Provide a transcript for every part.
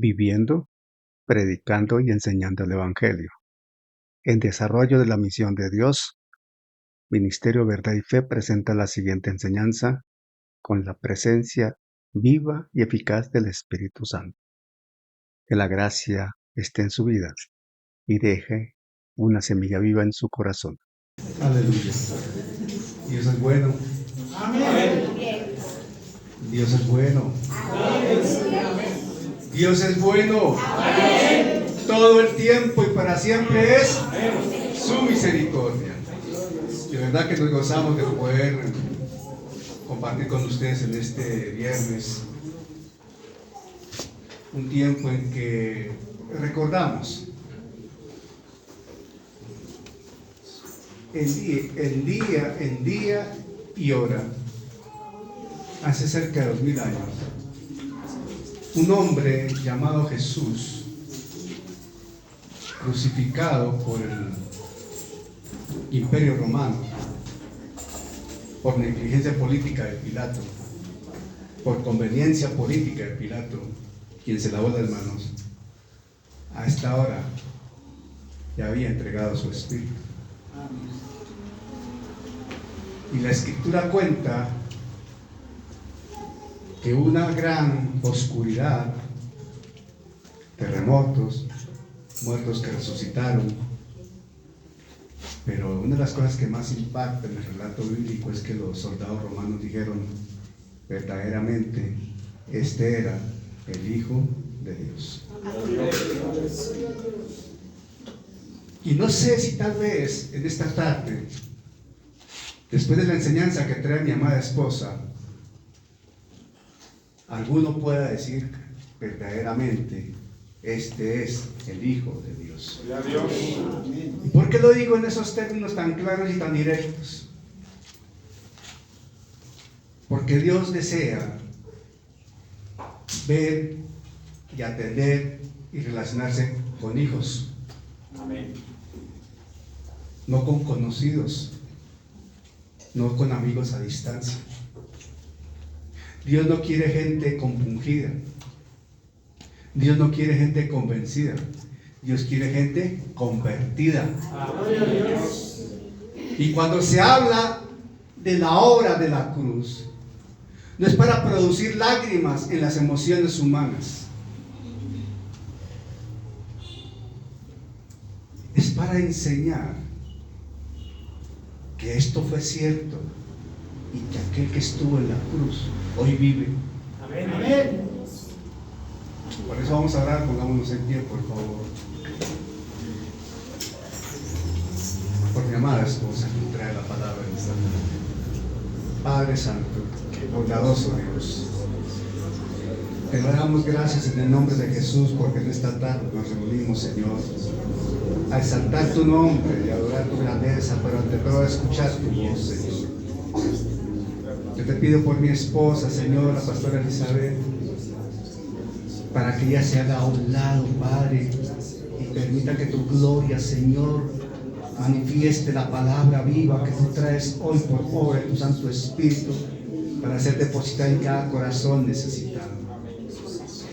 viviendo, predicando y enseñando el Evangelio. En desarrollo de la misión de Dios, Ministerio Verdad y Fe presenta la siguiente enseñanza con la presencia viva y eficaz del Espíritu Santo. Que la gracia esté en su vida y deje una semilla viva en su corazón. Aleluya. Dios es bueno. Amén. Dios es bueno. Amén. Dios es bueno. Amén. Todo el tiempo y para siempre es su misericordia. De verdad que nos gozamos de poder compartir con ustedes en este viernes un tiempo en que recordamos el día y hora, hace cerca de 2000 años, un hombre llamado Jesús, crucificado por el Imperio Romano, por negligencia política de Pilato, por conveniencia política de Pilato, quien se lavó las manos, a esta hora ya había entregado su espíritu. Y la Escritura cuenta que una gran oscuridad, terremotos, muertos que resucitaron, pero una de las cosas que más impacta en el relato bíblico es que los soldados romanos dijeron, verdaderamente, este era el Hijo de Dios. Y no sé si tal vez en esta tarde, después de la enseñanza que trae mi amada esposa, alguno pueda decir verdaderamente, este es el Hijo de Dios. ¿Y por qué lo digo en esos términos tan claros y tan directos? Porque Dios desea ver y atender y relacionarse con hijos. Amén. No con conocidos, no con amigos a distancia. Dios no quiere gente compungida. Dios no quiere gente convencida. Dios quiere gente convertida. Y cuando se habla de la obra de la cruz, no es para producir lágrimas en las emociones humanas. Es para enseñar que esto fue cierto y que aquel que estuvo en la cruz hoy vive. Amén. Amén. Por eso vamos a orar, pongámonos en pie, por favor. Por mi amada esposa que trae la palabra en esta tarde. Padre Santo, bondadoso Dios, te damos gracias en el nombre de Jesús porque en esta tarde nos reunimos, Señor, a exaltar tu nombre y adorar tu grandeza, pero ante todo a escuchar tu voz, Señor. Yo te pido por mi esposa, Señor, la pastora Elizabeth, para que ella se haga a un lado, Padre, y permita que tu gloria, Señor, manifieste la palabra viva que tú traes hoy por obra de tu Santo Espíritu para ser depositada en cada corazón necesitado.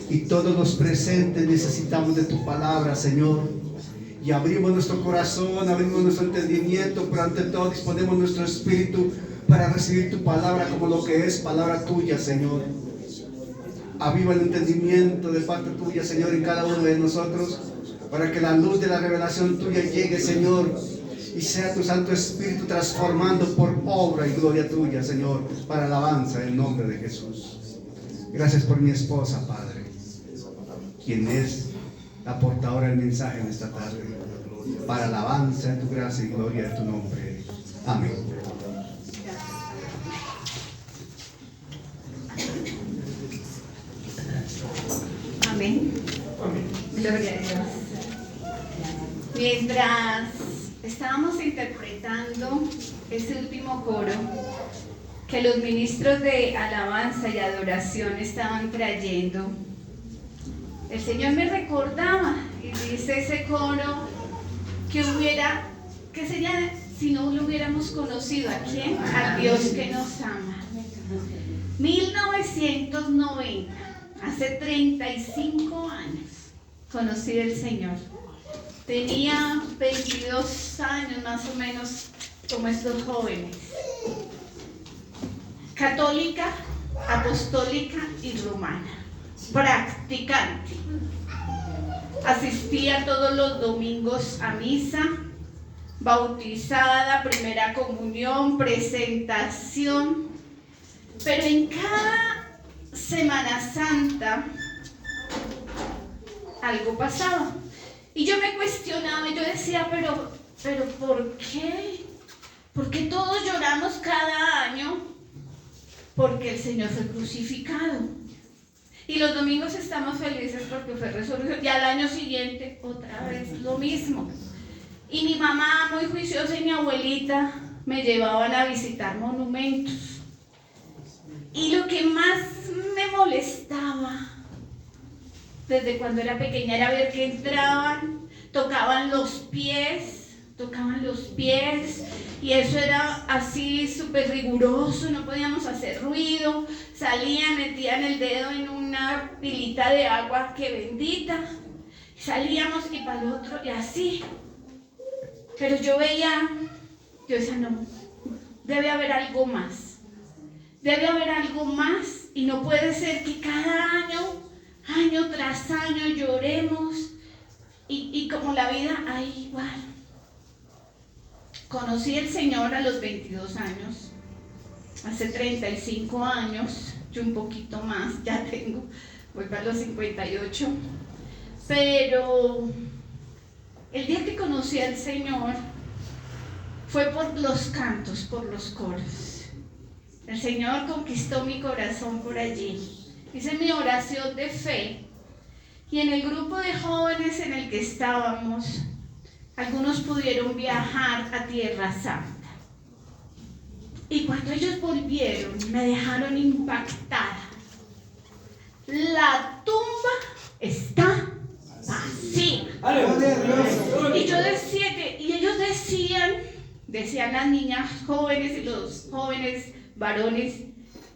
Y todos los presentes necesitamos de tu palabra, Señor, y abrimos nuestro corazón, abrimos nuestro entendimiento, pero ante todo disponemos nuestro espíritu para recibir tu palabra como lo que es palabra tuya, Señor. Aviva el entendimiento de parte tuya, Señor, en cada uno de nosotros, para que la luz de la revelación tuya llegue, Señor, y sea tu Santo Espíritu transformando por obra y gloria tuya, Señor, para alabanza en nombre de Jesús. Gracias por mi esposa, Padre, quien es la portadora del mensaje en esta tarde, para alabanza de tu gracia y gloria de tu nombre. Amén. Amén. Gloria a Dios. Mientras estábamos interpretando ese último coro que los ministros de alabanza y adoración estaban trayendo, el Señor me recordaba y dice ese coro que sería si no lo hubiéramos conocido. ¿A quién? Al Dios que nos ama. 1990, hace 35 años conocí al Señor. Tenía 22 años más o menos, como estos jóvenes. Católica, apostólica y romana. Practicante. Asistía todos los domingos a misa, bautizada, primera comunión, presentación. Pero en cada Semana Santa algo pasaba. Y yo me cuestionaba y yo decía, pero ¿por qué? ¿Por qué todos lloramos cada año? Porque el Señor fue crucificado. Y los domingos estamos felices porque fue resurrección. Y al año siguiente, otra vez lo mismo. Y mi mamá, muy juiciosa, y mi abuelita me llevaban a visitar monumentos. Y lo que más me molestaba desde cuando era pequeña era ver que entraban, tocaban los pies, y eso era así súper riguroso, no podíamos hacer ruido, salían, metían el dedo en una pilita de agua que bendita, salíamos y para el otro y así. Pero yo decía, no, debe haber algo más y no puede ser que cada año tras año lloremos y como la vida ahí igual. Conocí al Señor a los 22 años, hace 35 años, yo un poquito más, voy para los 58, pero el día que conocí al Señor fue por los cantos, por los coros. El Señor conquistó mi corazón por allí. Hice mi oración de fe y en el grupo de jóvenes en el que estábamos, algunos pudieron viajar a Tierra Santa. Y cuando ellos volvieron, me dejaron impactada. La tumba está vacía. Y yo decía y ellos decían las niñas jóvenes y los jóvenes varones,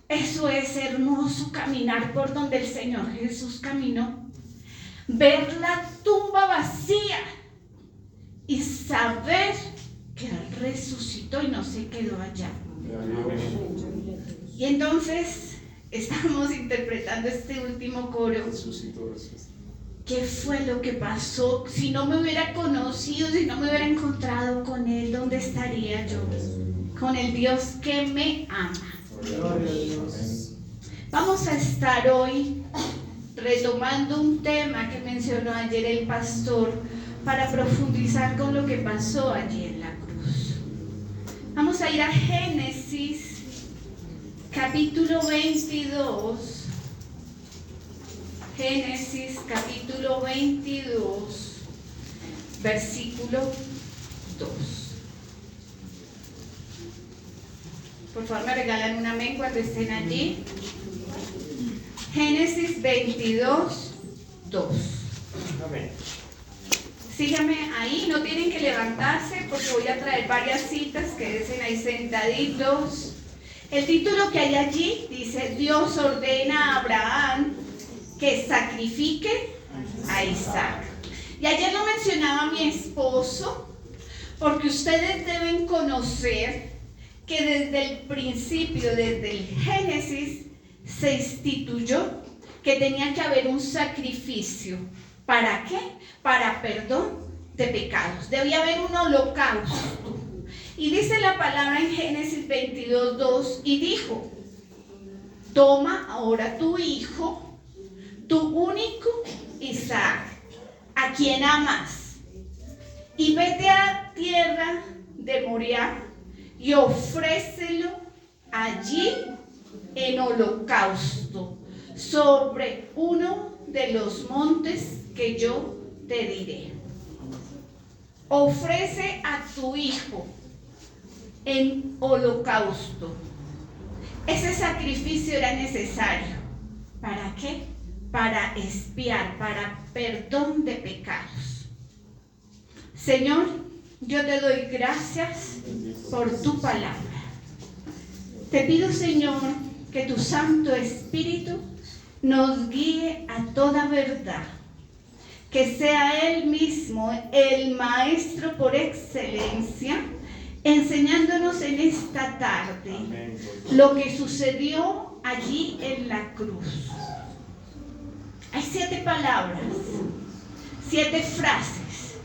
eso es hermoso, caminar por donde el Señor Jesús caminó, ver la tumba vacía y saber que Él resucitó y no se quedó allá. Y entonces estamos interpretando este último coro. ¿Qué fue lo que pasó? Si no me hubiera conocido, si no me hubiera encontrado con Él, ¿dónde estaría yo? Con el Dios que me ama. Vamos a estar hoy retomando un tema que mencionó ayer el pastor para profundizar con lo que pasó allí en la cruz. Vamos a ir a Génesis capítulo 22. Génesis capítulo 22, versículo 2. Por favor, me regalan un amén cuando estén allí. Génesis 22, 2. Amén. Síganme ahí, no tienen que levantarse porque voy a traer varias citas, quédense ahí sentaditos. El título que hay allí dice: Dios ordena a Abraham que sacrifique a Isaac. Y ayer lo mencionaba mi esposo, porque ustedes deben conocer que desde el principio, desde el Génesis, se instituyó que tenía que haber un sacrificio. ¿Para qué? Para perdón de pecados. Debía haber un holocausto. Y dice la palabra en Génesis 22:2, y dijo: toma ahora tu hijo, tu único Isaac, a quien amas, y vete a tierra de Moriah y ofrécelo allí en holocausto sobre uno de los montes que yo te diré. Ofrece a tu hijo en holocausto. Ese sacrificio era necesario. ¿Para qué? Para expiar, para perdón de pecados. Señor, yo te doy gracias por tu palabra. Te pido, Señor, que tu Santo Espíritu nos guíe a toda verdad, que sea Él mismo el Maestro por excelencia, enseñándonos en esta tarde lo que sucedió allí en la cruz. Hay 7 palabras, 7 frases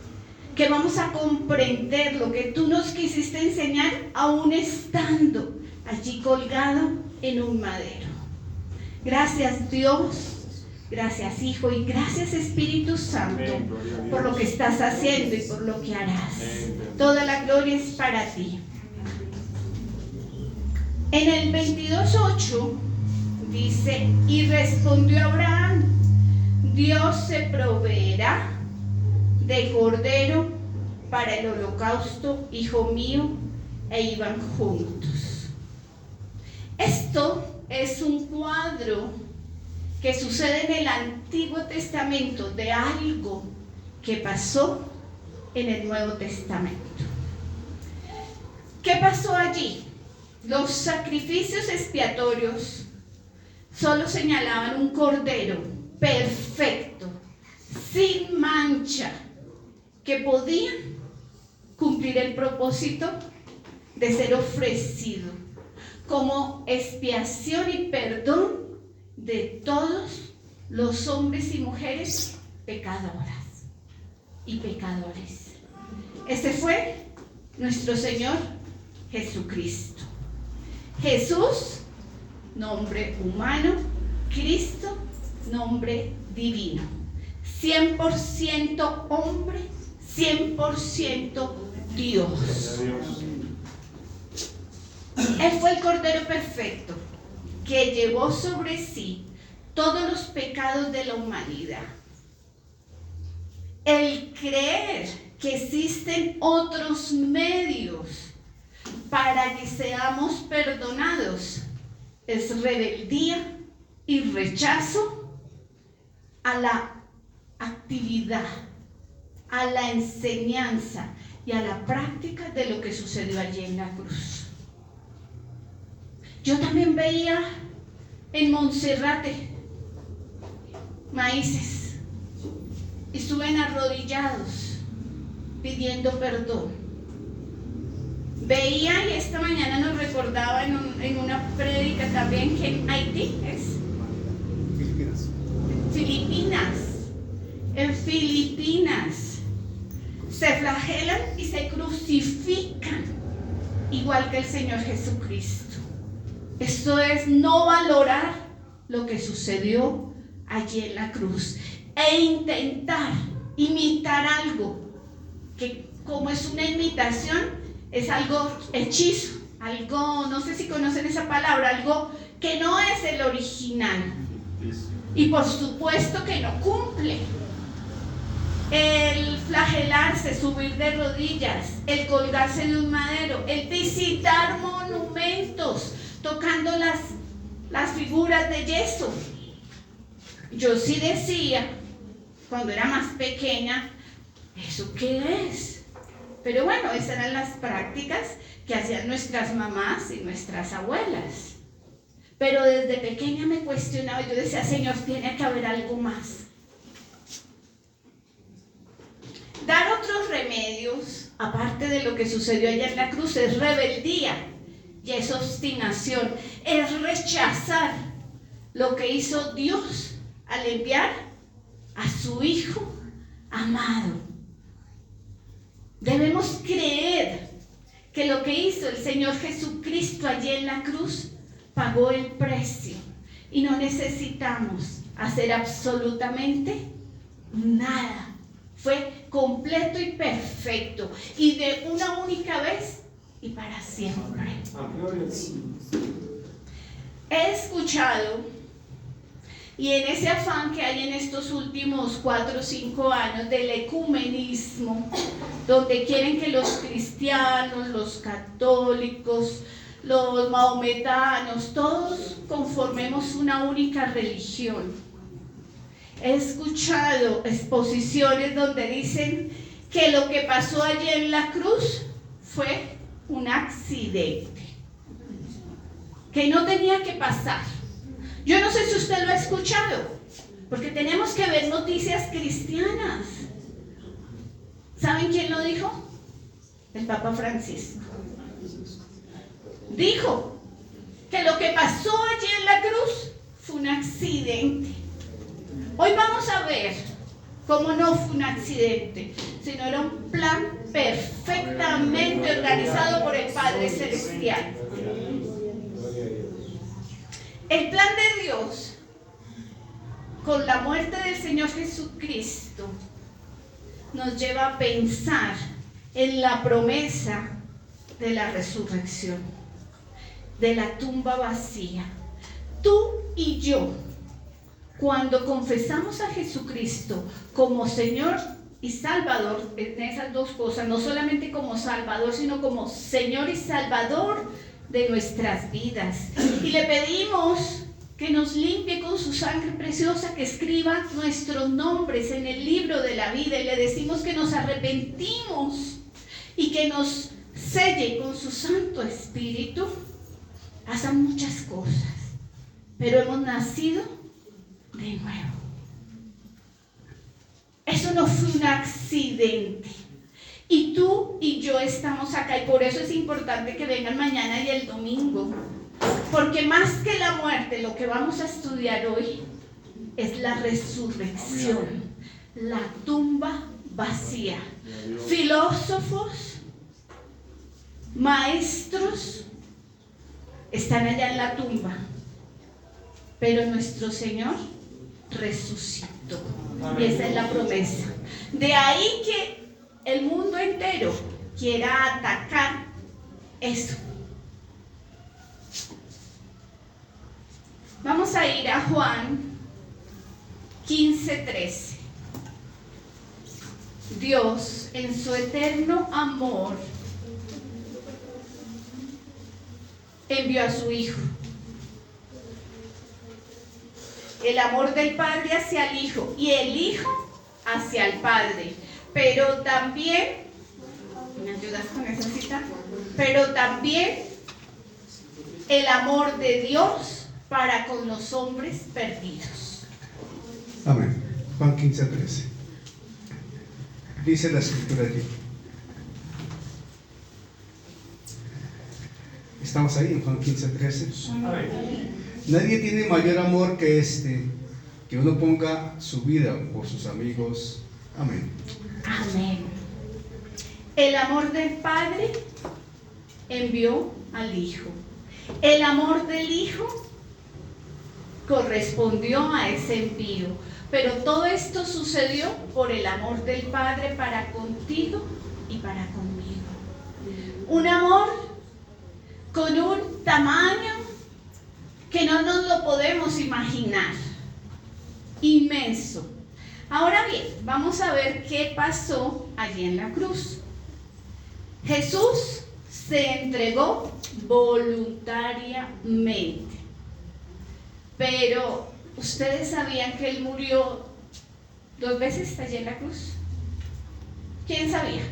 que vamos a comprender lo que tú nos quisiste enseñar aún estando allí colgado en un madero. Gracias, Dios. Gracias, Hijo, y gracias, Espíritu Santo, por lo que estás haciendo y por lo que harás. Toda la gloria es para ti. En el 22:8 dice: y respondió Abraham: Dios se proveerá de cordero para el holocausto, hijo mío. E iban juntos. Esto es un cuadro que sucede en el Antiguo Testamento de algo que pasó en el Nuevo Testamento. ¿Qué pasó allí? Los sacrificios expiatorios solo señalaban un cordero perfecto, sin mancha, que podía cumplir el propósito de ser ofrecido como expiación y perdón de todos los hombres y mujeres pecadoras y pecadores. Este fue nuestro Señor Jesucristo. Jesús, nombre humano; Cristo, nombre divino. 100% hombre, 100% Dios. Él fue el Cordero perfecto que llevó sobre sí todos los pecados de la humanidad. El creer que existen otros medios para que seamos perdonados es rebeldía y rechazo a la actividad, a la enseñanza y a la práctica de lo que sucedió allí en la cruz. Yo también veía en Monserrate maíces y estuve arrodillados pidiendo perdón. Veía, y esta mañana nos recordaba en una prédica también, que en Haití en Filipinas se flagelan y se crucifican igual que el Señor Jesucristo. Esto es no valorar lo que sucedió allí en la cruz e intentar imitar algo que, como es una imitación, es algo hechizo, algo, no sé si conocen esa palabra, algo que no es el original y por supuesto que no cumple. El flagelarse, subir de rodillas, el colgarse de un madero, el visitar monumentos tocando las figuras de yeso. Yo sí decía, cuando era más pequeña, ¿eso qué es? Pero bueno, esas eran las prácticas que hacían nuestras mamás y nuestras abuelas. Pero desde pequeña me cuestionaba, yo decía, Señor, tiene que haber algo más. Dar otros remedios, aparte de lo que sucedió allá en la cruz, es rebeldía y es obstinación, es rechazar lo que hizo Dios al enviar a su Hijo amado. Debemos creer que lo que hizo el Señor Jesucristo allí en la cruz pagó el precio y no necesitamos hacer absolutamente nada. Fue completo y perfecto y de una única vez y para siempre. He escuchado, y en ese afán que hay en estos últimos 4 o 5 años del ecumenismo, donde quieren que los cristianos, los católicos, los mahometanos, todos conformemos una única religión. He escuchado exposiciones donde dicen que lo que pasó allí en la cruz fue un accidente, que no tenía que pasar, Yo no sé si usted lo ha escuchado, porque tenemos que ver noticias cristianas. ¿Saben quién lo dijo? El Papa Francisco. Dijo que lo que pasó allí en la cruz fue un accidente. Hoy vamos a ver cómo no fue un accidente, sino era un plan perfectamente organizado por el Padre Celestial. El plan de Dios con la muerte del Señor Jesucristo nos lleva a pensar en la promesa de la resurrección, de la tumba vacía. Tú y yo, cuando confesamos a Jesucristo como Señor y Salvador, en esas dos cosas, no solamente como Salvador, sino como Señor y Salvador de nuestras vidas, y le pedimos que nos limpie con su sangre preciosa, que escriba nuestros nombres en el libro de la vida, y le decimos que nos arrepentimos y que nos selle con su Santo Espíritu, pasan muchas cosas, pero hemos nacido de nuevo. Eso no fue un accidente. Y tú y yo estamos acá, y por eso es importante que vengan mañana y el domingo, porque más que la muerte, lo que vamos a estudiar hoy es la resurrección, la tumba vacía. Filósofos, maestros están allá en la tumba, pero nuestro Señor resucitó. Y esa es la promesa. De ahí que el mundo entero quiera atacar eso. Vamos a ir a Juan 15:13. Dios, en su eterno amor, envió a su Hijo. El amor del Padre hacia el Hijo y el Hijo hacia el Padre. Pero también, ¿me ayudas con esa cita? Pero también el amor de Dios para con los hombres perdidos. Amén. Juan 15:13. Dice la escritura allí. Estamos ahí en Juan 15:13. Nadie tiene mayor amor que que uno ponga su vida por sus amigos. Amén. Amén. El amor del Padre envió al Hijo. El amor del Hijo correspondió a ese envío. Pero todo esto sucedió por el amor del Padre para contigo y para conmigo. Un amor con un tamaño que no nos lo podemos imaginar. Inmenso. Ahora bien, vamos a ver qué pasó allí en la cruz. Jesús se entregó voluntariamente. Pero, ¿ustedes sabían que Él murió 2 veces allí en la cruz? ¿Quién sabía?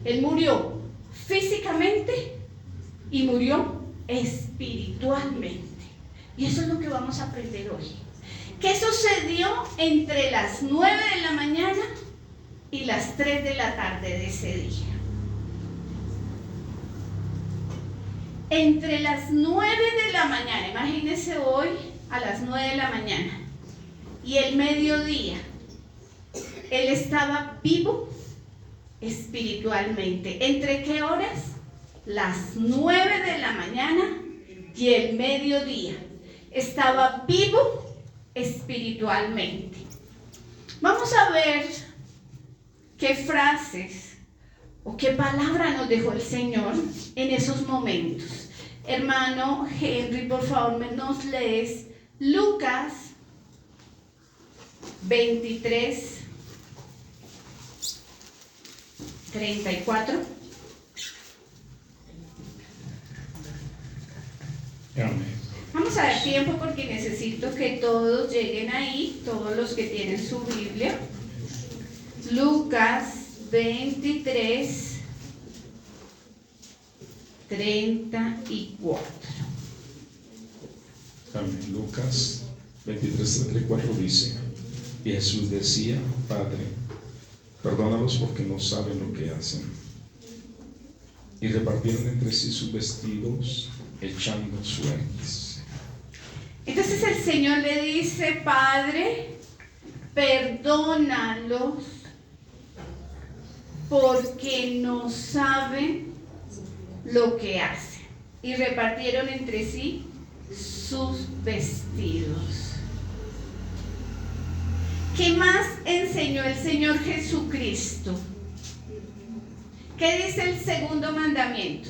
Él murió físicamente y murió espiritualmente. Y eso es lo que vamos a aprender hoy. ¿Qué sucedió entre las 9 de la mañana y las 3 de la tarde de ese día? Entre las 9 de la mañana, imagínense hoy a las 9 de la mañana, y el mediodía, Él estaba vivo espiritualmente. ¿Entre qué horas? Las 9 de la mañana y el mediodía. Estaba vivo espiritualmente. Vamos a ver qué frases o qué palabra nos dejó el Señor en esos momentos. Hermano Henry, por favor, nos lees Lucas 23:34. Vamos a dar tiempo porque necesito que todos lleguen ahí, todos los que tienen su Biblia. Lucas 23:34. Amén. Lucas 23:34 dice: y Jesús decía: Padre, perdónalos porque no saben lo que hacen. Y repartieron entre sí sus vestidos, echando suertes. Entonces el Señor le dice: Padre, perdónalos porque no saben lo que hacen. Y repartieron entre sí sus vestidos. ¿Qué más enseñó el Señor Jesucristo? ¿Qué dice el segundo mandamiento?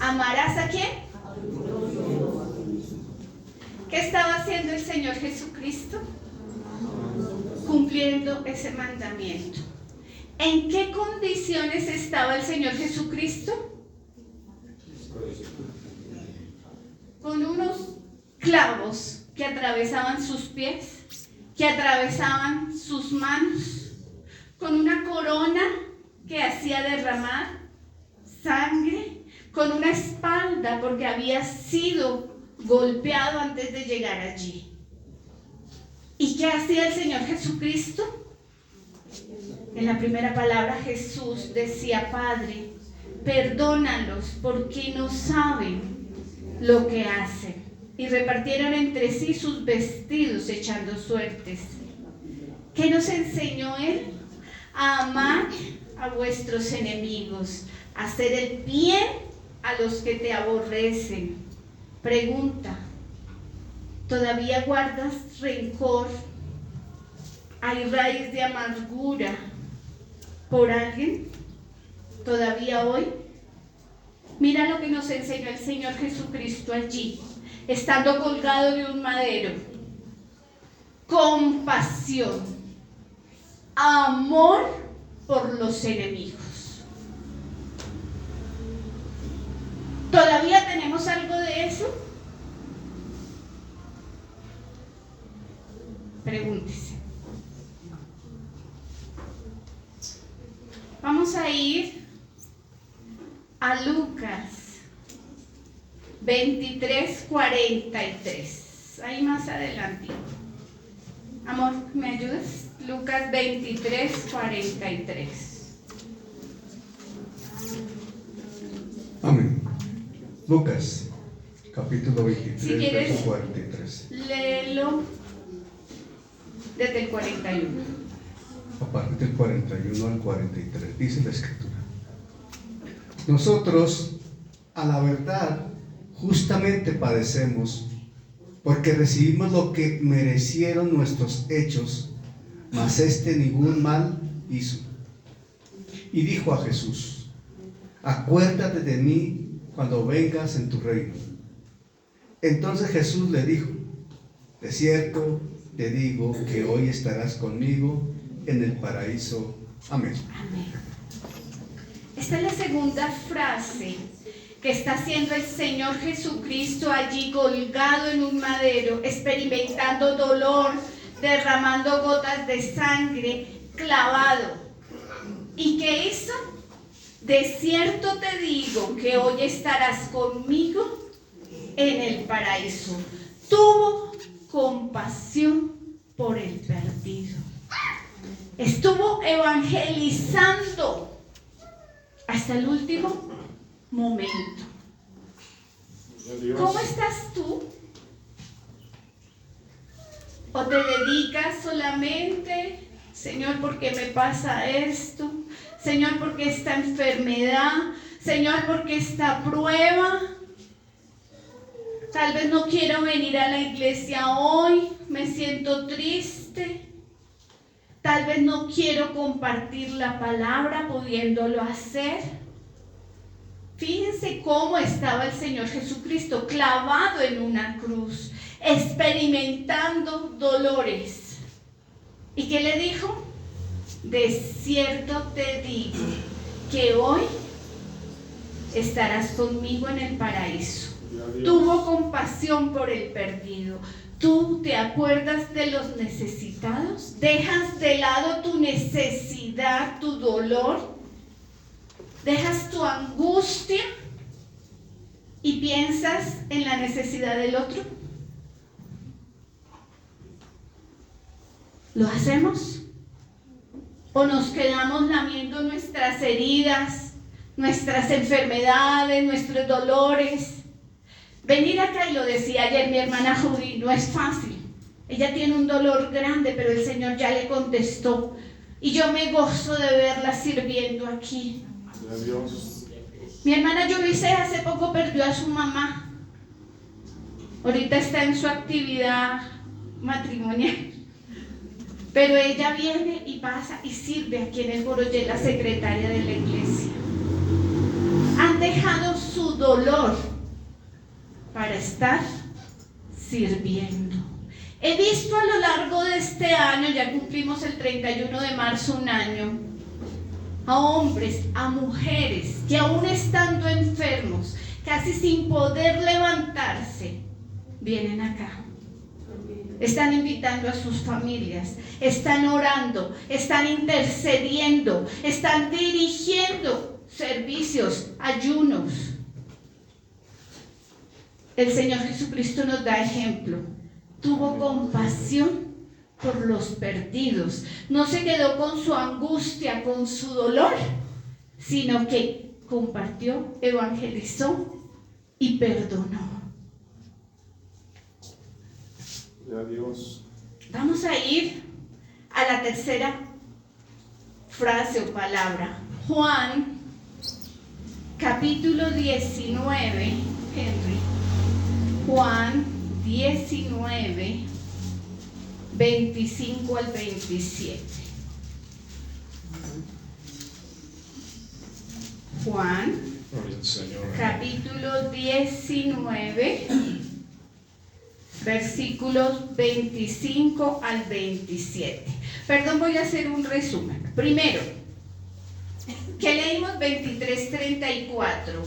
¿Amarás a quién? ¿Qué estaba haciendo el Señor Jesucristo? Cumpliendo ese mandamiento. ¿En qué condiciones estaba el Señor Jesucristo? Con unos clavos que atravesaban sus pies, que atravesaban sus manos, con una corona que hacía derramar sangre, con una espalda porque había sido golpeado antes de llegar allí. ¿Y qué hacía el Señor Jesucristo? En la primera palabra Jesús decía: Padre, perdónalos porque no saben lo que hacen. Y repartieron entre sí sus vestidos, echando suertes. ¿Qué nos enseñó Él? A amar a vuestros enemigos, a hacer el bien a los que te aborrecen. Pregunta: ¿todavía guardas rencor? ¿Hay raíz de amargura por alguien todavía hoy? Mira lo que nos enseñó el Señor Jesucristo allí, estando colgado de un madero. Compasión, amor por los enemigos. ¿Todavía tenemos algo de eso? Pregúntese. Vamos a ir a Lucas 23:43. Ahí más adelante. Amor, ¿me ayudas? Lucas 23:43. Amén. Lucas, capítulo 23, Si quieres, verso 43. léelo desde el 41. A partir del 41 al 43, dice la Escritura: nosotros, a la verdad, justamente padecemos, porque recibimos lo que merecieron nuestros hechos, mas este ningún mal hizo. Y dijo a Jesús: acuérdate de mí cuando vengas en tu reino. Entonces Jesús le dijo: de cierto te digo que hoy estarás conmigo en el paraíso. Amén. Amén. Esta es la segunda frase que está haciendo el Señor Jesucristo allí colgado en un madero, experimentando dolor, derramando gotas de sangre, clavado. ¿Y qué hizo? De cierto te digo que hoy estarás conmigo en el paraíso. Tuvo compasión por el perdido. Estuvo evangelizando hasta el último momento. ¿Cómo estás tú? ¿O te dedicas solamente, Señor, ¿por qué me pasa esto? Señor, ¿por qué esta enfermedad? Señor, ¿por qué esta prueba? Tal vez no quiero venir a la iglesia hoy, me siento triste. Tal vez no quiero compartir la palabra pudiéndolo hacer. Fíjense cómo estaba el Señor Jesucristo clavado en una cruz, experimentando dolores. ¿Y qué le dijo? De cierto te digo que hoy estarás conmigo en el paraíso. Tuvo compasión por el perdido. ¿Tú te acuerdas de los necesitados? ¿Dejas de lado tu necesidad, tu dolor? ¿Dejas tu angustia y piensas en la necesidad del otro? ¿Lo hacemos? ¿O nos quedamos lamiendo nuestras heridas, nuestras enfermedades, nuestros dolores? Venir acá, y lo decía ayer mi hermana Judy, no es fácil. Ella tiene un dolor grande, pero el Señor ya le contestó. Y yo me gozo de verla sirviendo aquí. Dios. Mi hermana Yurice hace poco perdió a su mamá. Ahorita está en su actividad matrimonial. Pero ella viene y pasa y sirve aquí en el Borollé, la secretaria de la iglesia. Han dejado su dolor para estar sirviendo. He visto a lo largo de este año, ya cumplimos el 31 de marzo un año, a hombres, a mujeres que aún estando enfermos, casi sin poder levantarse, vienen acá. Están invitando a sus familias, están orando, están intercediendo, están dirigiendo servicios, ayunos. El Señor Jesucristo nos da ejemplo. Tuvo compasión por los perdidos. No se quedó con su angustia, con su dolor, sino que compartió, evangelizó y perdonó. Dios. Vamos a ir a la tercera frase o palabra. Juan, capítulo 19, Henry. Juan 19, 25 al 27. Juan, Gloria al Señor. capítulo 19, versículos 25 al 27. Perdón, voy a hacer un resumen. Primero, ¿qué leímos? 23:34.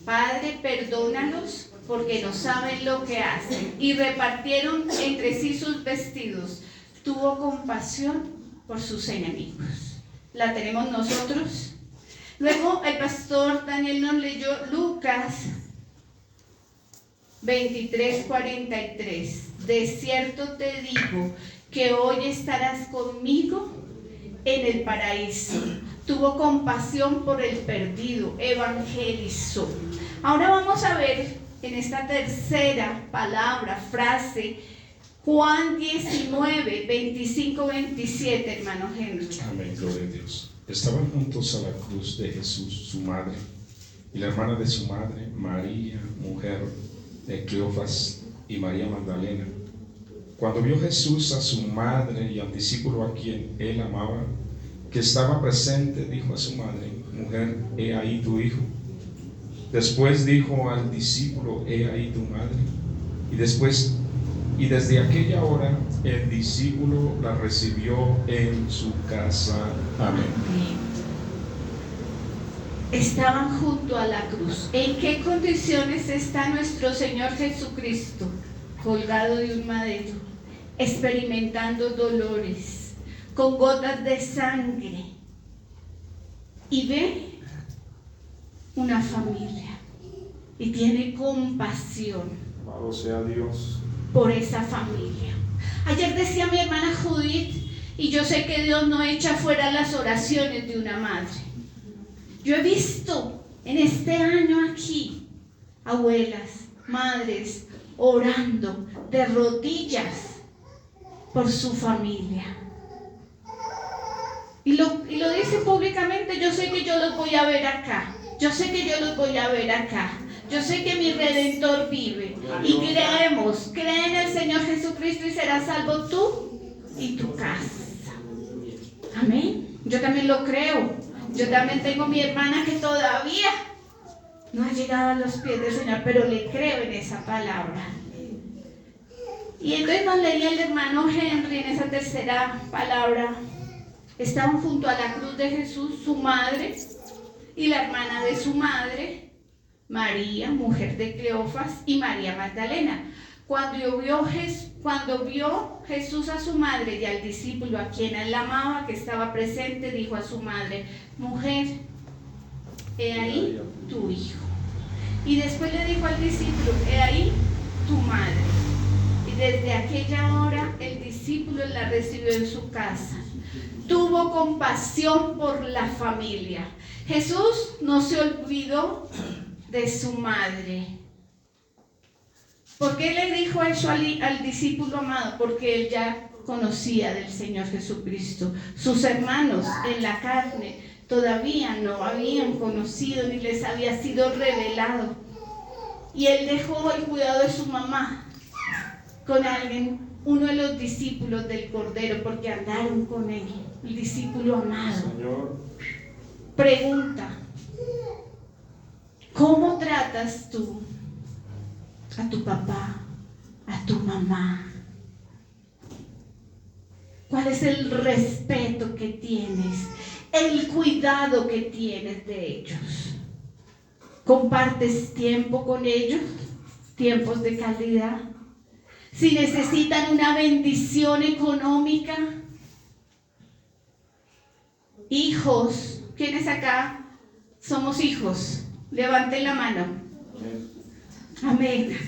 Padre, perdónalos porque no saben lo que hacen. Y repartieron entre sí sus vestidos. Tuvo compasión por sus enemigos. ¿La tenemos nosotros? Luego el pastor Daniel nos leyó Lucas 23:43. De cierto te digo que hoy estarás conmigo en el paraíso. Tuvo compasión por el perdido, evangelizó. Ahora vamos a ver en esta tercera palabra, frase, Juan 19, 25, 27, hermano Henry. Amén, gloria a Dios. Estaban juntos a la cruz de Jesús, su madre, y la hermana de su madre, María, mujer de Cleofas, y María Magdalena. Cuando vio Jesús a su madre y al discípulo a quien él amaba, que estaba presente, dijo a su madre: mujer, he ahí tu hijo. Después dijo al discípulo: he ahí tu madre. Y desde aquella hora el discípulo la recibió en su casa. Amén. Estaban junto a la cruz. ¿En qué condiciones está nuestro Señor Jesucristo? Colgado de un madero, experimentando dolores, con gotas de sangre. Y ve una familia y tiene compasión. Alabado sea Dios. Por esa familia. Ayer decía mi hermana Judith, y yo sé que Dios no echa fuera las oraciones de una madre. Yo he visto en este año aquí abuelas, madres orando de rodillas por su familia. Y lo dice públicamente. Yo sé que yo los voy a ver acá. Yo sé que yo los voy a ver acá. Yo sé que mi Redentor vive. Y creemos, cree en el Señor Jesucristo y serás salvo tú y tu casa. Amén. Yo también lo creo. Yo también tengo mi hermana que todavía no ha llegado a los pies del Señor, pero le creo en esa palabra. Y entonces nos leía el hermano Henry en esa tercera palabra. Estaban junto a la cruz de Jesús su madre y la hermana de su madre, María, mujer de Cleofas, y María Magdalena. Cuando vio Jesús a su madre y al discípulo a quien él amaba, que estaba presente, dijo a su madre: mujer, he ahí tu hijo. Y después le dijo al discípulo: he ahí tu madre. Y desde aquella hora el discípulo la recibió en su casa. Tuvo compasión por la familia. Jesús no se olvidó de su madre. ¿Por qué le dijo eso al discípulo amado? Porque él ya conocía del Señor Jesucristo. Sus hermanos en la carne todavía no habían conocido ni les había sido revelado. Y él dejó el cuidado de su mamá con alguien, uno de los discípulos del Cordero, porque andaron con él, el discípulo amado. Pregunta: ¿cómo tratas tú a tu papá, a tu mamá? ¿Cuál es el respeto que tienes, el cuidado que tienes de ellos? ¿Compartes tiempo con ellos? ¿Tiempos de calidad? Si necesitan una bendición económica. Hijos, ¿quiénes acá somos hijos? Levanten la mano. Amén.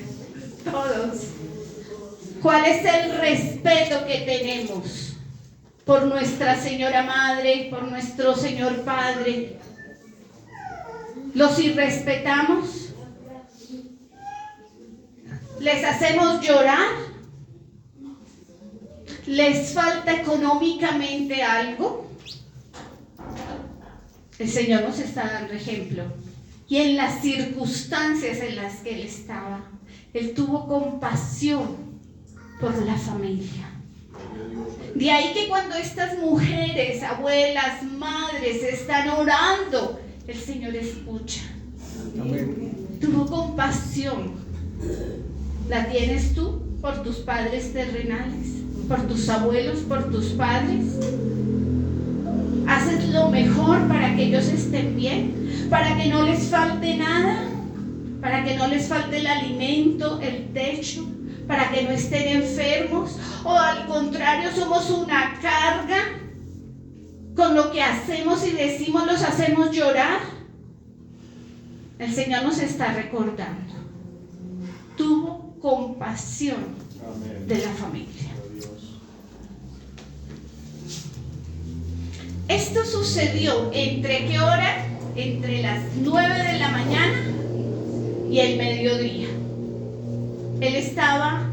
Todos. ¿Cuál es el respeto que tenemos por nuestra Señora Madre, por nuestro Señor Padre? ¿Los irrespetamos? ¿Les hacemos llorar? ¿Les falta económicamente algo? El Señor nos está dando ejemplo. Y en las circunstancias en las que Él estaba, Él tuvo compasión por la familia. De ahí que cuando estas mujeres, abuelas, madres están orando, el Señor escucha. Amén. Tuvo compasión. ¿La tienes tú por tus padres terrenales? ¿Por tus abuelos? ¿Por tus padres? ¿Haces lo mejor para que ellos estén bien? ¿Para que no les falte nada? ¿Para que no les falte el alimento, el techo? ¿Para que no estén enfermos? ¿O al contrario somos una carga? Con lo que hacemos y decimos los hacemos llorar. El Señor nos está recordando. Tuvo compasión de la familia. Esto sucedió ¿entre qué hora? Entre las 9 de la mañana y el mediodía. Él estaba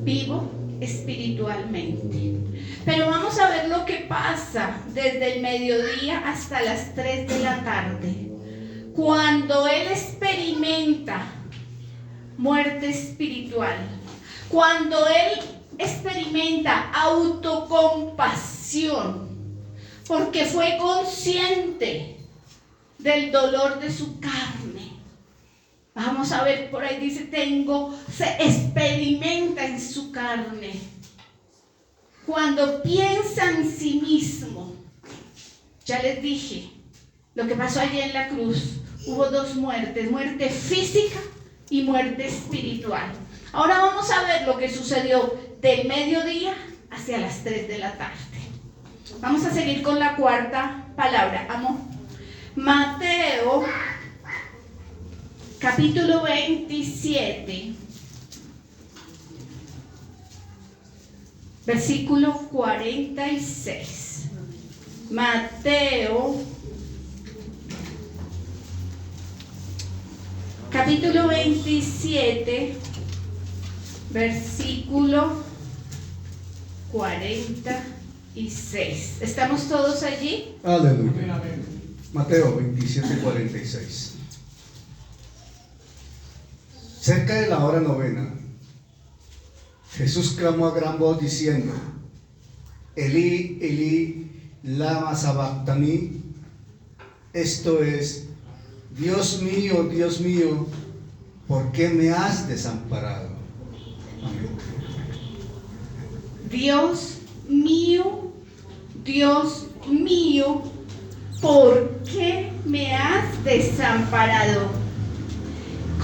vivo espiritualmente. Pero vamos a ver lo que pasa desde el mediodía hasta las 3 de la tarde. Cuando él experimenta muerte espiritual, cuando él experimenta autocompasión, porque fue consciente del dolor de su carne. Vamos a ver, por ahí dice, se experimenta en su carne. Cuando piensa en sí mismo, ya les dije, lo que pasó allí en la cruz, hubo dos muertes, muerte física y muerte espiritual. Ahora vamos a ver lo que sucedió del mediodía hacia las 3 de la tarde. Vamos a seguir con la cuarta palabra, amor. Mateo, capítulo 27, versículo 46. Mateo, capítulo 27, versículo 46. ¿Estamos todos allí? Aleluya. Mateo 27, 46. Cerca de la hora novena, Jesús clamó a gran voz diciendo: Elí, Elí, lama sabactani. Esto es: Dios mío, ¿por qué me has desamparado? Amén. Dios mío, ¿por qué me has desamparado?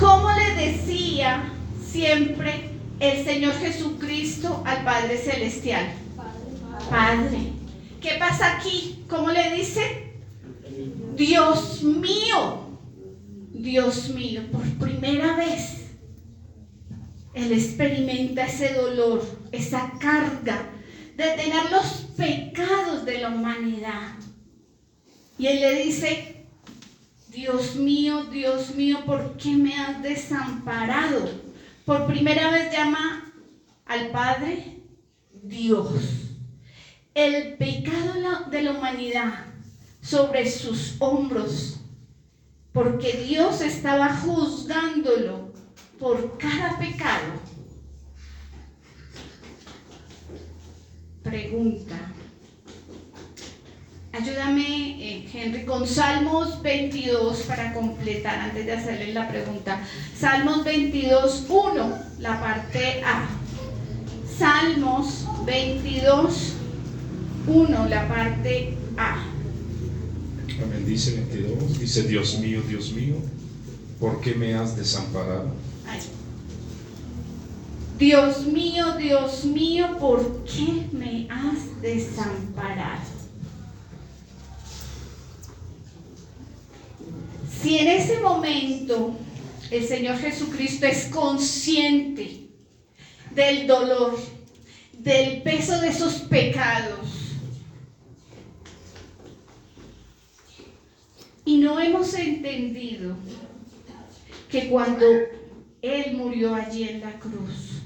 ¿Cómo le decía siempre el Señor Jesucristo al Padre Celestial? Padre. ¿Qué pasa aquí? ¿Cómo le dice? Dios mío, Dios mío, por primera vez, él experimenta ese dolor, esa carga de tener los pecados de la humanidad. Y él le dice: Dios mío, ¿por qué me has desamparado? Por primera vez llama al Padre Dios. El pecado de la humanidad sobre sus hombros, porque Dios estaba juzgándolo por cada pecado. Pregunta. Ayúdame, Henry, con Salmos 22 para completar antes de hacerle la pregunta. Salmos 22, 1, la parte A. Salmos 22, 1, la parte A. Amén. Dice 22, dice: Dios mío, ¿por qué me has desamparado? Ay. Dios mío, ¿por qué me has desamparado? Si en ese momento el Señor Jesucristo es consciente del dolor, del peso de esos pecados, y no hemos entendido que cuando Él murió allí en la cruz,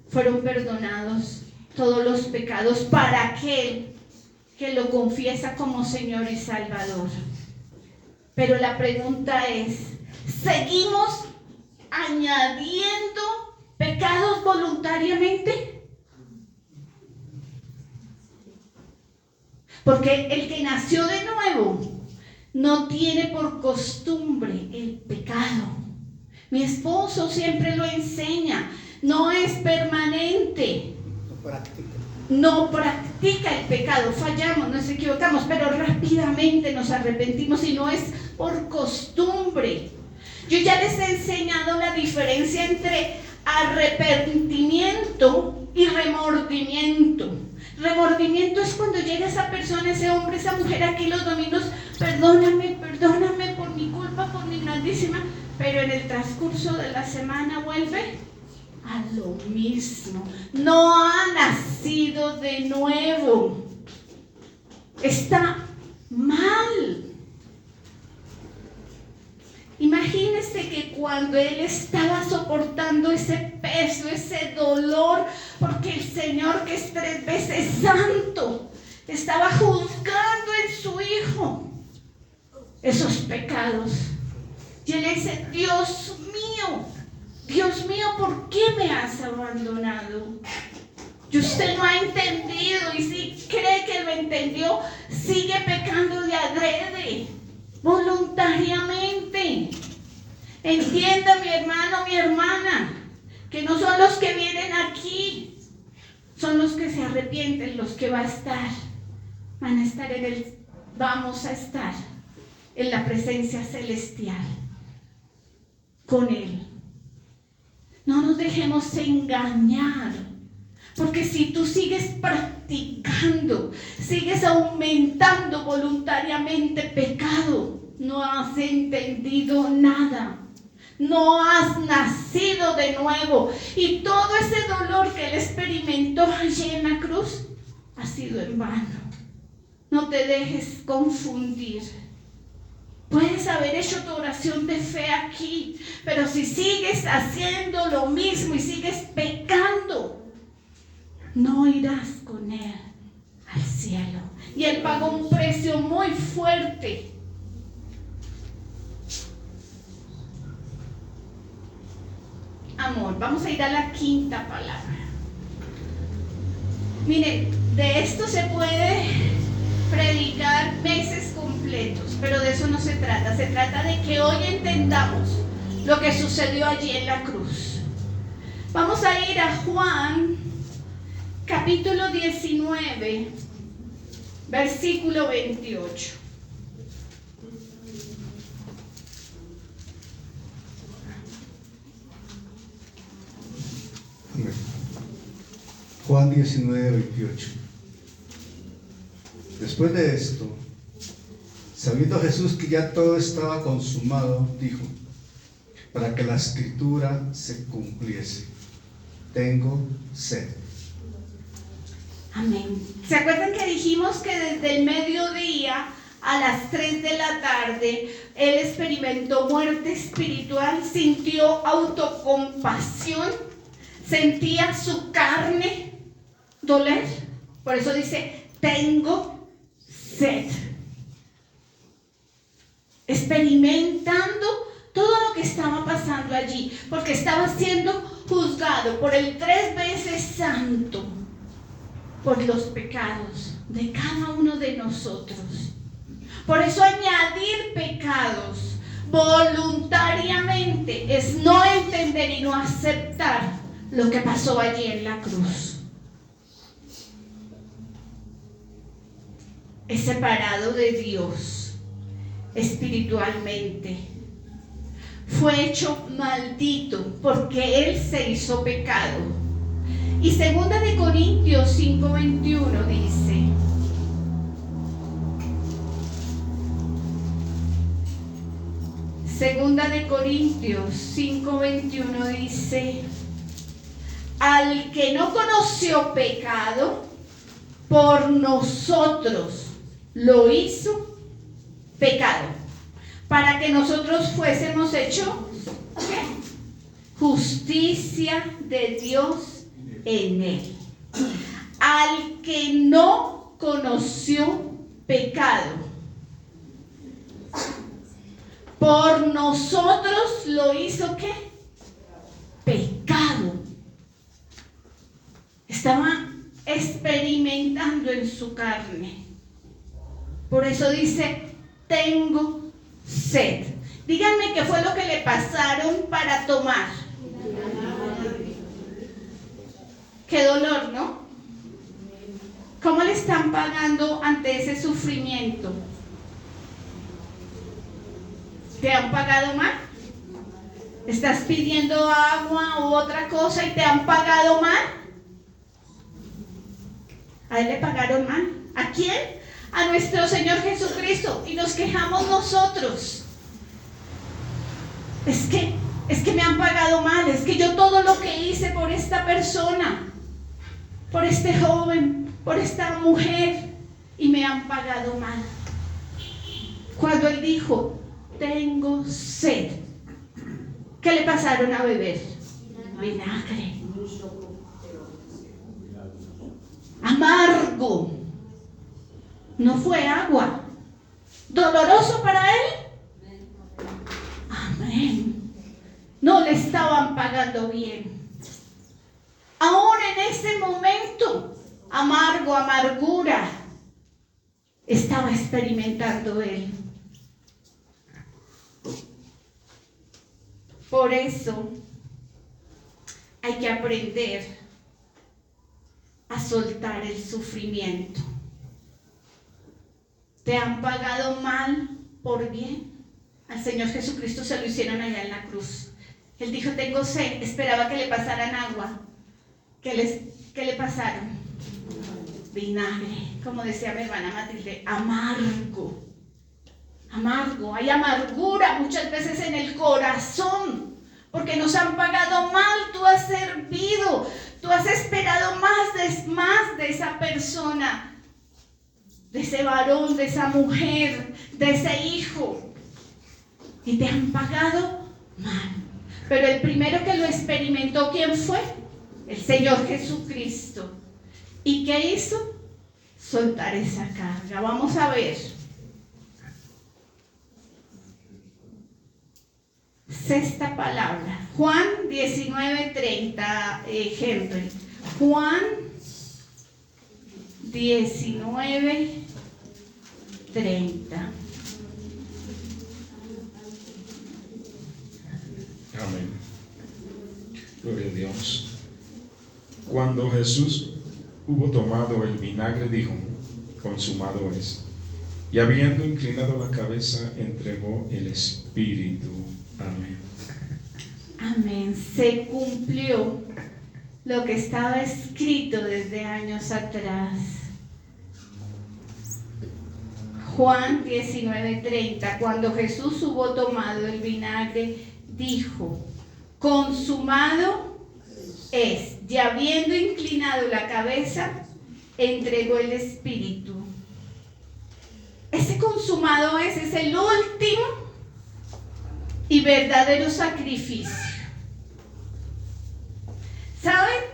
fueron perdonados todos los pecados para aquel que lo confiesa como Señor y Salvador. Pero la pregunta es: ¿seguimos añadiendo pecados voluntariamente? Porque el que nació de nuevo no tiene por costumbre el pecado. Mi esposo siempre lo enseña: no es permanente. No practica el pecado. Fallamos, nos equivocamos, pero rápidamente nos arrepentimos y no es por costumbre. Yo ya les he enseñado la diferencia entre arrepentimiento y remordimiento. Remordimiento es cuando llega esa persona, ese hombre, esa mujer aquí los domingos: perdóname por mi culpa, por mi grandísima, pero en el transcurso de la semana vuelve a lo mismo. No ha nacido de nuevo. Está mal. Imagínese que cuando él estaba soportando ese peso, ese dolor, porque el Señor, que es 3 veces santo, estaba juzgando en su Hijo esos pecados. Y él dice: Dios mío, ¿por qué me has abandonado? Y usted no ha entendido, y si cree que lo entendió, sigue pecando de adrede, voluntariamente. Entienda, mi hermano, mi hermana, que no son los que vienen aquí, son los que se arrepienten, los que vamos a estar en la presencia celestial con Él. No nos dejemos engañar, porque si tú sigues practicando, sigues aumentando voluntariamente pecado, no has entendido nada, no has nacido de nuevo, y todo ese dolor que Él experimentó allí en la cruz ha sido en vano. No te dejes confundir. Puedes haber hecho tu oración de fe aquí, pero si sigues haciendo lo mismo y sigues pecando, no irás con Él al cielo. Y Él pagó un precio muy fuerte. Amor, vamos a ir a la quinta palabra. Mire, de esto se puede predicar meses completos, pero de eso no se trata. Se trata de que hoy entendamos lo que sucedió allí en la cruz. Vamos a ir a Juan capítulo 19, versículo 28. Juan 19, 28. Después de esto, sabiendo Jesús que ya todo estaba consumado, dijo: para que la escritura se cumpliese. Tengo sed. Amén. ¿Se acuerdan que dijimos que desde el mediodía a las 3 de la tarde él experimentó muerte espiritual, sintió autocompasión, sentía su carne doler? Por eso dice, tengo sed. Experimentando todo lo que estaba pasando allí, porque estaba siendo juzgado por el 3 veces santo por los pecados de cada uno de nosotros. Por eso añadir pecados voluntariamente es no entender y no aceptar lo que pasó allí en la cruz. Es separado de Dios espiritualmente. Fue hecho maldito porque Él se hizo pecado. Y 2 de Corintios 5:21 dice: Segunda de Corintios 5:21 dice: al que no conoció pecado, por nosotros lo hizo pecado, para que nosotros fuésemos hechos ¿qué? Justicia de Dios en él. Al que no conoció pecado, por nosotros lo hizo ¿qué? Pecado. Estaba experimentando en su carne. Por eso dice, tengo sed. Díganme qué fue lo que le pasaron para tomar. Qué dolor, ¿no? ¿Cómo le están pagando ante ese sufrimiento? ¿Te han pagado mal? ¿Estás pidiendo agua u otra cosa y te han pagado mal? ¿A él le pagaron mal? ¿A quién? A nuestro Señor Jesucristo. Y nos quejamos nosotros. Es que me han pagado mal. Es que yo todo lo que hice por esta persona, por este joven, por esta mujer, y me han pagado mal. Cuando él dijo, tengo sed, ¿qué le pasaron a beber? Vinagre. Amargo. No fue agua. ¿Doloroso para él? Amén. No le estaban pagando bien. Ahora en ese momento, amargura, estaba experimentando él. Por eso hay que aprender a soltar el sufrimiento. ¿Te han pagado mal por bien? Al Señor Jesucristo se lo hicieron allá en la cruz. Él dijo, tengo sed. Esperaba que le pasaran agua. ¿Qué le pasaron? Vinagre. Como decía mi hermana Matilde, amargo. Amargo. Hay amargura muchas veces en el corazón. Porque nos han pagado mal. Tú has servido. Tú has esperado más de esa persona. De ese varón, de esa mujer, de ese hijo. Y te han pagado mal. Pero el primero que lo experimentó, ¿quién fue? El Señor Jesucristo. ¿Y qué hizo? Soltar esa carga. Vamos a ver. Sexta palabra. Juan 19:30, Henry. Juan 19:30. Amén. Gloria a Dios. Cuando Jesús hubo tomado el vinagre, dijo, consumado es. Y habiendo inclinado la cabeza, entregó el Espíritu. Amén. Amén. Se cumplió lo que estaba escrito desde años atrás. Juan 19:30. Cuando Jesús hubo tomado el vinagre, dijo, consumado es, y habiendo inclinado la cabeza, entregó el espíritu. Ese consumado es el último y verdadero sacrificio. ¿Saben?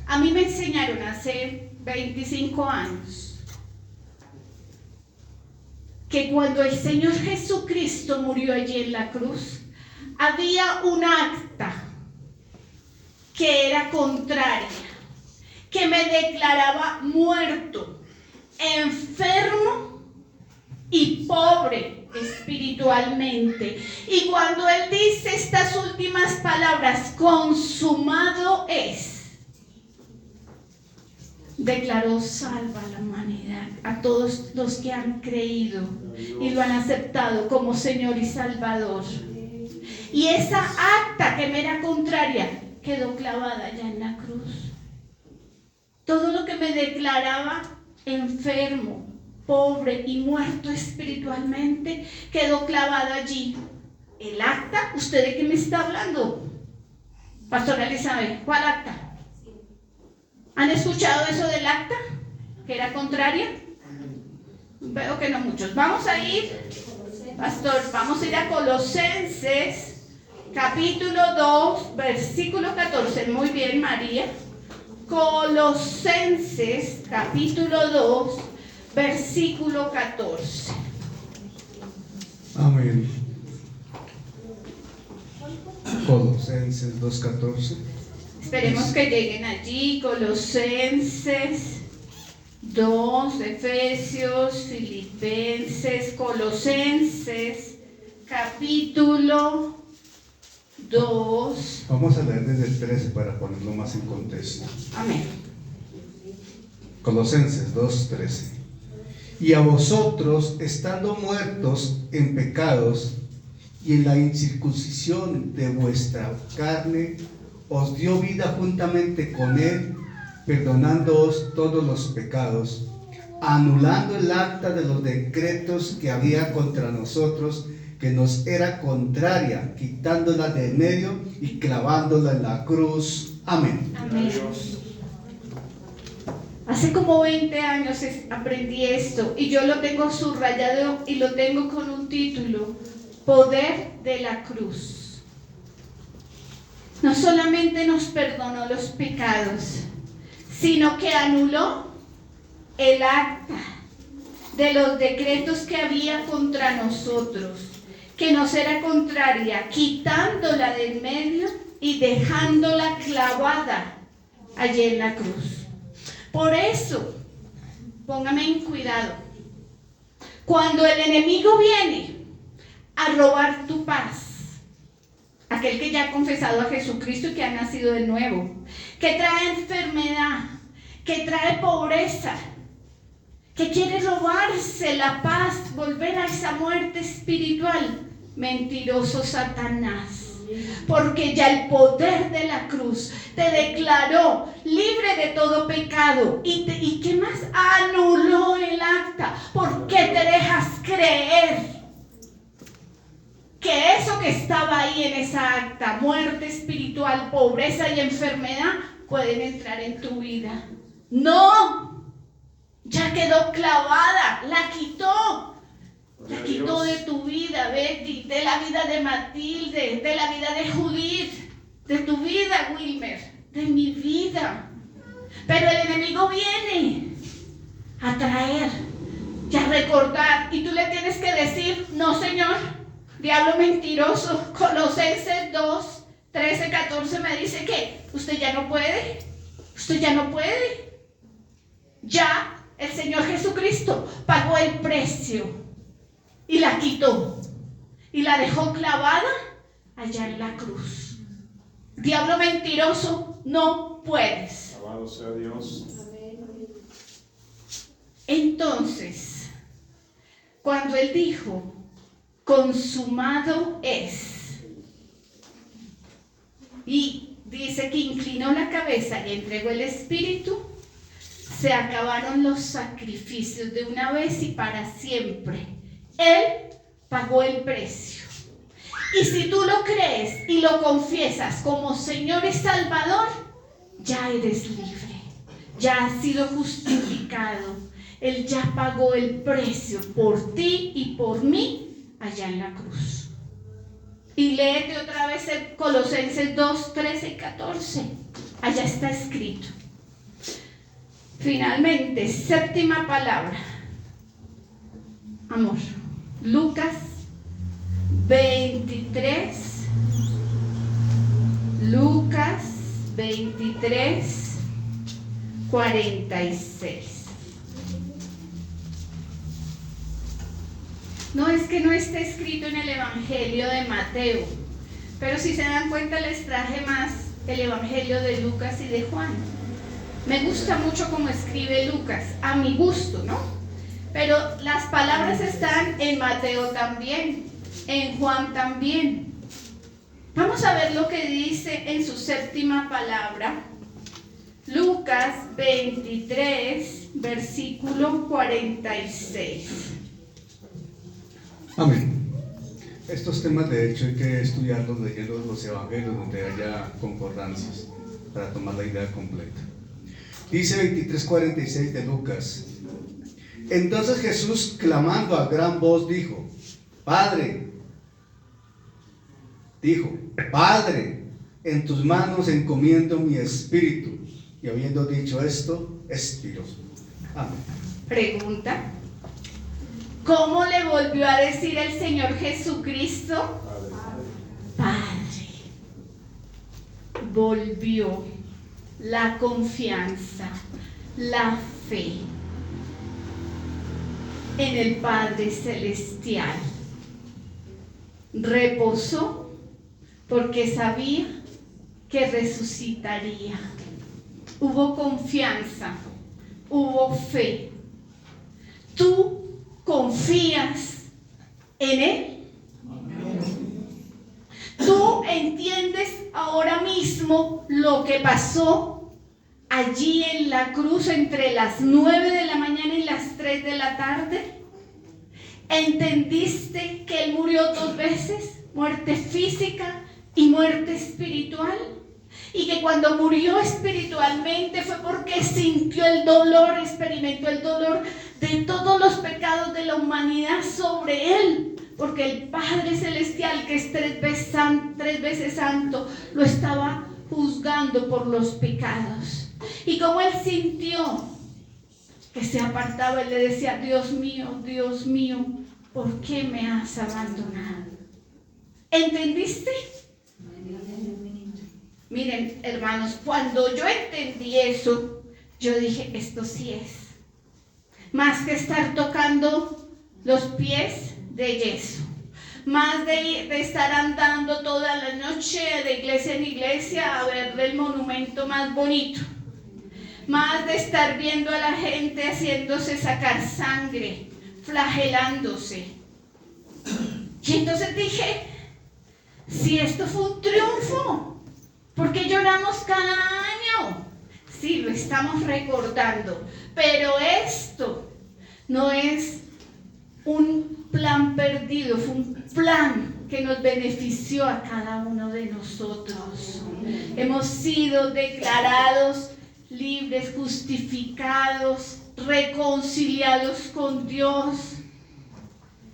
A mí me enseñaron hace 25 años que cuando el Señor Jesucristo murió allí en la cruz, había un acta que era contraria, que me declaraba muerto, enfermo y pobre espiritualmente. Y cuando Él dice estas últimas palabras, consumado es, declaró salva a la humanidad, a todos los que han creído y lo han aceptado como Señor y Salvador. Y esa acta que me era contraria quedó clavada ya en la cruz. Todo lo que me declaraba enfermo, pobre y muerto espiritualmente quedó clavado allí. El acta, ¿usted de qué me está hablando? Pastora Elizabeth, ¿cuál acta? ¿Han escuchado eso del acta? ¿Que era contraria? Veo que no muchos. Vamos a ir, pastor, vamos a ir a Colosenses capítulo 2, versículo 14. Muy bien, María. Colosenses capítulo 2, versículo 14. Amén. Colosenses 2:14. Esperemos que lleguen allí. Colosenses 2, Efesios, Filipenses, Colosenses capítulo 2. Vamos a leer desde el 13 para ponerlo más en contexto. Amén. Colosenses 2:13. Y a vosotros, estando muertos en pecados y en la incircuncisión de vuestra carne, os dio vida juntamente con Él, perdonándoos todos los pecados, anulando el acta de los decretos que había contra nosotros, que nos era contraria, quitándola de en medio y clavándola en la cruz. Amén. Amén. Hace como 20 años aprendí esto y yo lo tengo subrayado y lo tengo con un título: Poder de la cruz. No solamente nos perdonó los pecados, sino que anuló el acta de los decretos que había contra nosotros, que nos era contraria, quitándola del medio y dejándola clavada allí en la cruz. Por eso, póngame en cuidado. Cuando el enemigo viene a robar tu paz, aquel que ya ha confesado a Jesucristo y que ha nacido de nuevo, que trae enfermedad, que trae pobreza, que quiere robarse la paz, volver a esa muerte espiritual, mentiroso Satanás. Porque ya el poder de la cruz te declaró libre de todo pecado. ¿Y qué más? Anuló el acta. ¿Por qué te dejas creer que eso que estaba ahí en esa acta, muerte espiritual, pobreza y enfermedad, pueden entrar en tu vida? No, ya quedó clavada, la quitó. La quitó de tu vida, Betty, de la vida de Matilde, de la vida de Judith, de tu vida, Wilmer, de mi vida. Pero el enemigo viene a traer y a recordar, y tú le tienes que decir: no, Señor, diablo mentiroso. Colosenses 2, 13, 14 me dice que usted ya no puede, usted ya no puede. Ya el Señor Jesucristo pagó el precio y la quitó y la dejó clavada allá en la cruz. Diablo mentiroso, no puedes. Alabado sea Dios. Entonces, cuando Él dijo: consumado es, y dice que inclinó la cabeza y entregó el espíritu, se acabaron los sacrificios de una vez y para siempre. Él pagó el precio. Y si tú lo crees y lo confiesas como Señor y Salvador, ya eres libre, ya has sido justificado. Él ya pagó el precio por ti y por mí allá en la cruz. Y léete otra vez el Colosenses 2, 13 y 14. Allá está escrito. Finalmente, séptima palabra. Amor. Lucas 23. Lucas 23, 46. No es que no esté escrito en el Evangelio de Mateo, pero si se dan cuenta les traje más el Evangelio de Lucas y de Juan. Me gusta mucho cómo escribe Lucas, a mi gusto, ¿no? Pero las palabras están en Mateo también, en Juan también. Vamos a ver lo que dice en su séptima palabra. Lucas 23, versículo 46. Amén. Estos temas de hecho hay que estudiarlos leyendo los evangelios donde haya concordancias para tomar la idea completa. Dice 23:46 de Lucas. Entonces Jesús, clamando a gran voz, dijo, Padre, en tus manos encomiendo mi espíritu. Y habiendo dicho esto, expiró. Amén. Pregunta. ¿Cómo le volvió a decir el Señor Jesucristo? Padre. Volvió la confianza, la fe en el Padre Celestial. Reposó porque sabía que resucitaría. Hubo confianza, hubo fe. ¿Tú confías en Él? ¿Tú entiendes ahora mismo lo que pasó allí en la cruz entre las 9 de la mañana y las 3 de la tarde? ¿Entendiste que Él murió 2 veces? Muerte física y muerte espiritual. Y que cuando murió espiritualmente fue porque sintió el dolor, experimentó el dolor de todos los pecados de la humanidad sobre Él. Porque el Padre Celestial, que es 3 veces santo, lo estaba juzgando por los pecados. Y como Él sintió que se apartaba, Él le decía, Dios mío, ¿por qué me has abandonado? ¿Entendiste? Miren, hermanos, cuando yo entendí eso, yo dije, esto sí es. Más que estar tocando los pies de yeso, más de estar andando toda la noche de iglesia en iglesia a ver el monumento más bonito, más de estar viendo a la gente haciéndose sacar sangre, flagelándose. Y entonces dije, si esto fue un triunfo, ¿por qué lloramos cada año? Sí, lo estamos recordando, pero esto no es un plan perdido, fue un plan que nos benefició a cada uno de nosotros. Hemos sido declarados libres, justificados, reconciliados con Dios.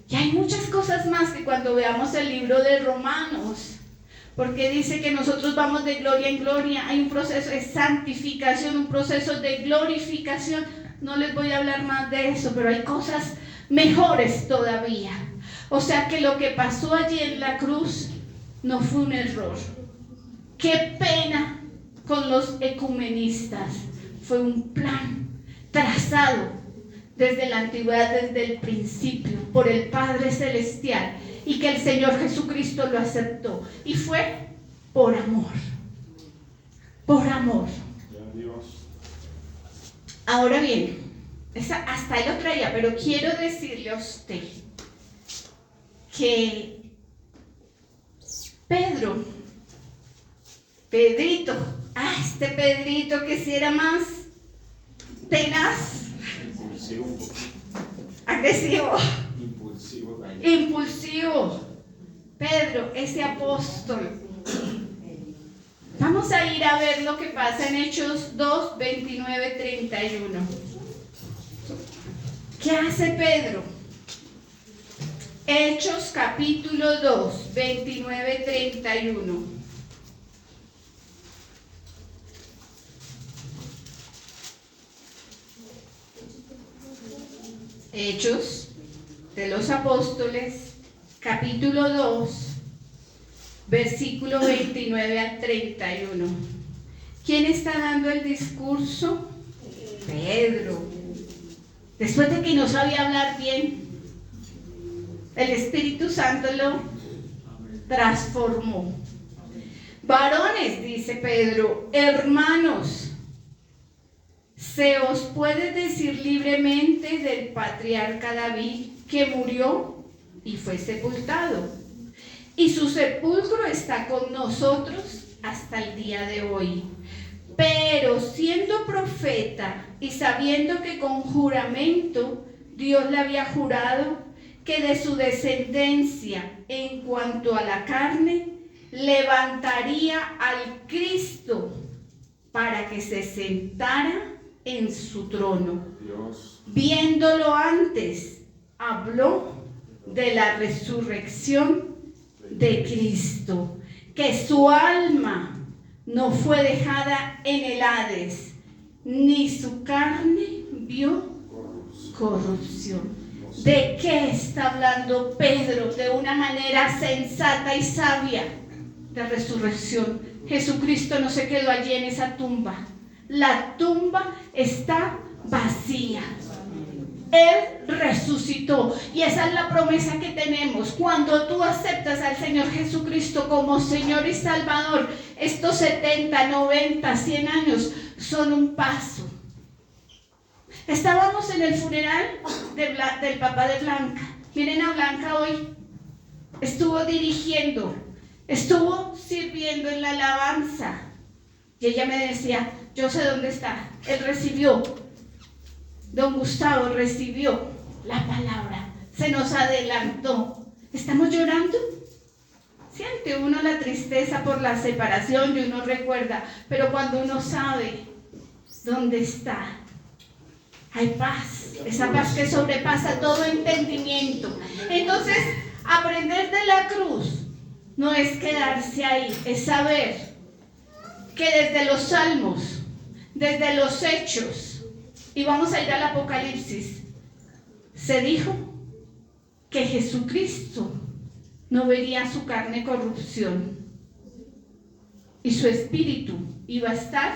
Y hay muchas cosas más que cuando veamos el libro de Romanos, porque dice que nosotros vamos de gloria en gloria. Hay un proceso de santificación, un proceso de glorificación. No les voy a hablar más de eso, pero hay cosas mejores todavía. O sea que lo que pasó allí en la cruz no fue un error. Qué pena con los ecumenistas. Fue un plan trazado desde la antigüedad, desde el principio, por el Padre Celestial, y que el Señor Jesucristo lo aceptó. Y fue por amor. Por amor. Ahora bien, hasta ahí lo traía, pero quiero decirle a usted que Pedrito, este Pedrito que si era más tenaz, agresivo, impulsivo, Pedro, ese apóstol. Vamos a ir a ver lo que pasa en Hechos 2, 29, 31. ¿Qué hace Pedro? Hechos capítulo 2, 29, 31. Hechos de los Apóstoles, capítulo 2, versículo 29 al 31. ¿Quién está dando el discurso? Pedro. Después de que no sabía hablar bien, el Espíritu Santo lo transformó. Varones, dice Pedro, hermanos, se os puede decir libremente del patriarca David, que murió y fue sepultado, y su sepulcro está con nosotros hasta el día de hoy. Pero siendo profeta y sabiendo que con juramento Dios le había jurado que de su descendencia en cuanto a la carne levantaría al Cristo para que se sentara en su trono. Viéndolo antes, habló de la resurrección de Cristo, que su alma no fue dejada en el Hades, ni su carne vio corrupción. ¿De qué está hablando Pedro? De una manera sensata y sabia, de resurrección. Jesucristo no se quedó allí en esa tumba. La tumba está vacía. Él resucitó, y esa es la promesa que tenemos. Cuando tú aceptas al Señor Jesucristo como Señor y Salvador, estos 70, 90, 100 años son un paso. Estábamos en el funeral del papá de Blanca. Miren a Blanca hoy. Estuvo dirigiendo, estuvo sirviendo en la alabanza, y ella me decía: yo sé dónde está. Él recibió, don Gustavo recibió la palabra, se nos adelantó. ¿Estamos llorando? Siente uno la tristeza por la separación y uno recuerda, pero cuando uno sabe dónde está, hay paz, esa paz que sobrepasa todo entendimiento. Entonces, aprender de la cruz no es quedarse ahí, es saber que desde los Salmos, desde los Hechos, y vamos a ir al Apocalipsis, se dijo que Jesucristo no vería su carne corrupción y su espíritu iba a estar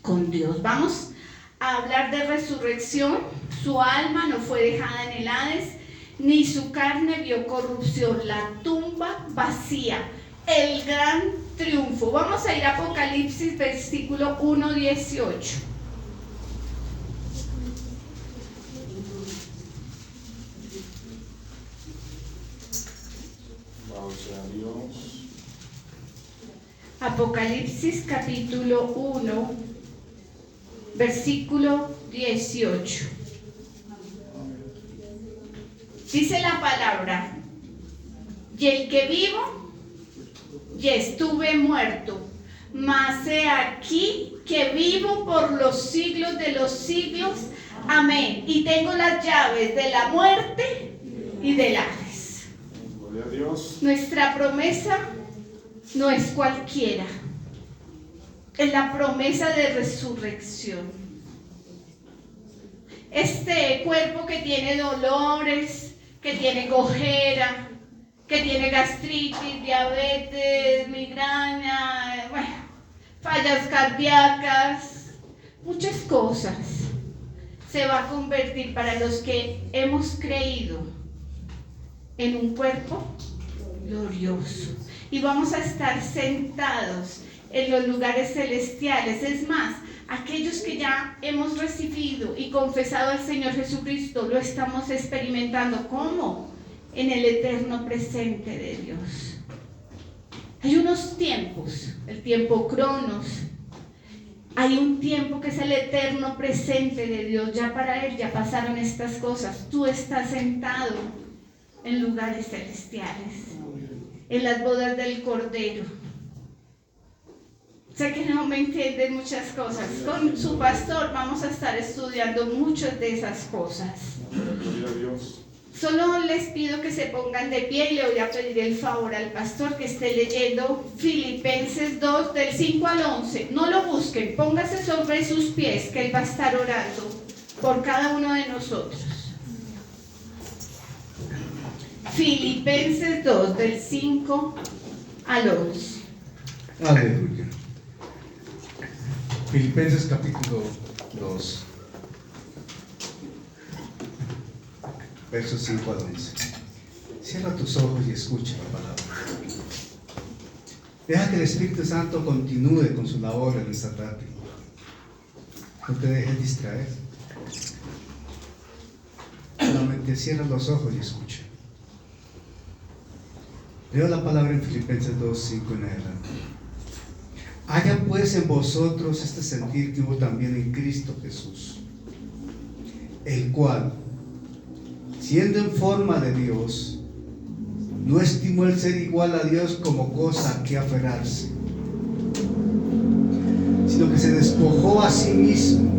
con Dios. Vamos a hablar de resurrección. Su alma no fue dejada en el Hades, ni su carne vio corrupción. La tumba vacía, el gran triunfo. Vamos a ir a Apocalipsis, versículo 1, 18. Apocalipsis capítulo 1, versículo 18. Dice la palabra: y el que vivo, y estuve muerto, mas he aquí que vivo por los siglos de los siglos. Amén. Y tengo las llaves de la muerte y del Hades. Gloria a Dios. Nuestra promesa no es cualquiera, es la promesa de resurrección. Este cuerpo que tiene dolores, que tiene cojera, que tiene gastritis, diabetes, migraña, fallas cardíacas, muchas cosas, se va a convertir, para los que hemos creído, en un cuerpo glorioso. Y vamos a estar sentados en los lugares celestiales. Es más, aquellos que ya hemos recibido y confesado al Señor Jesucristo, lo estamos experimentando. ¿Cómo? En el eterno presente de Dios. Hay unos tiempos, el tiempo Cronos. Hay un tiempo que es el eterno presente de Dios. Ya para Él ya pasaron estas cosas. Tú estás sentado en lugares celestiales, en las bodas del Cordero. Sé que no me entienden muchas cosas. Con su pastor vamos a estar estudiando muchas de esas cosas. Gloria a Dios. Solo les pido que se pongan de pie y le voy a pedir el favor al pastor que esté leyendo Filipenses 2 del 5 al 11. No lo busquen, póngase sobre sus pies que él va a estar orando por cada uno de nosotros. Filipenses 2 del 5 al 11. Aleluya. Filipenses capítulo 2, versos 5 al 11. Cierra tus ojos y escucha la palabra. Deja que el Espíritu Santo continúe con su labor en esta tarde. No te dejes distraer. Solamente cierra los ojos y escucha. Leo la palabra en Filipenses 2, 5 en adelante. Haya pues en vosotros este sentir que hubo también en Cristo Jesús, el cual, siendo en forma de Dios, no estimó el ser igual a Dios como cosa a que aferrarse, sino que se despojó a sí mismo,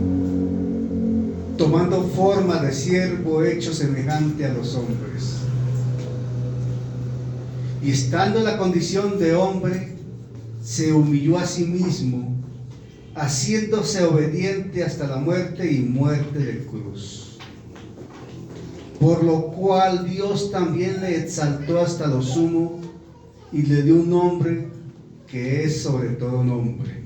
tomando forma de siervo hecho semejante a los hombres. Y estando en la condición de hombre, se humilló a sí mismo, haciéndose obediente hasta la muerte y muerte de cruz. Por lo cual Dios también le exaltó hasta lo sumo y le dio un nombre que es sobre todo nombre,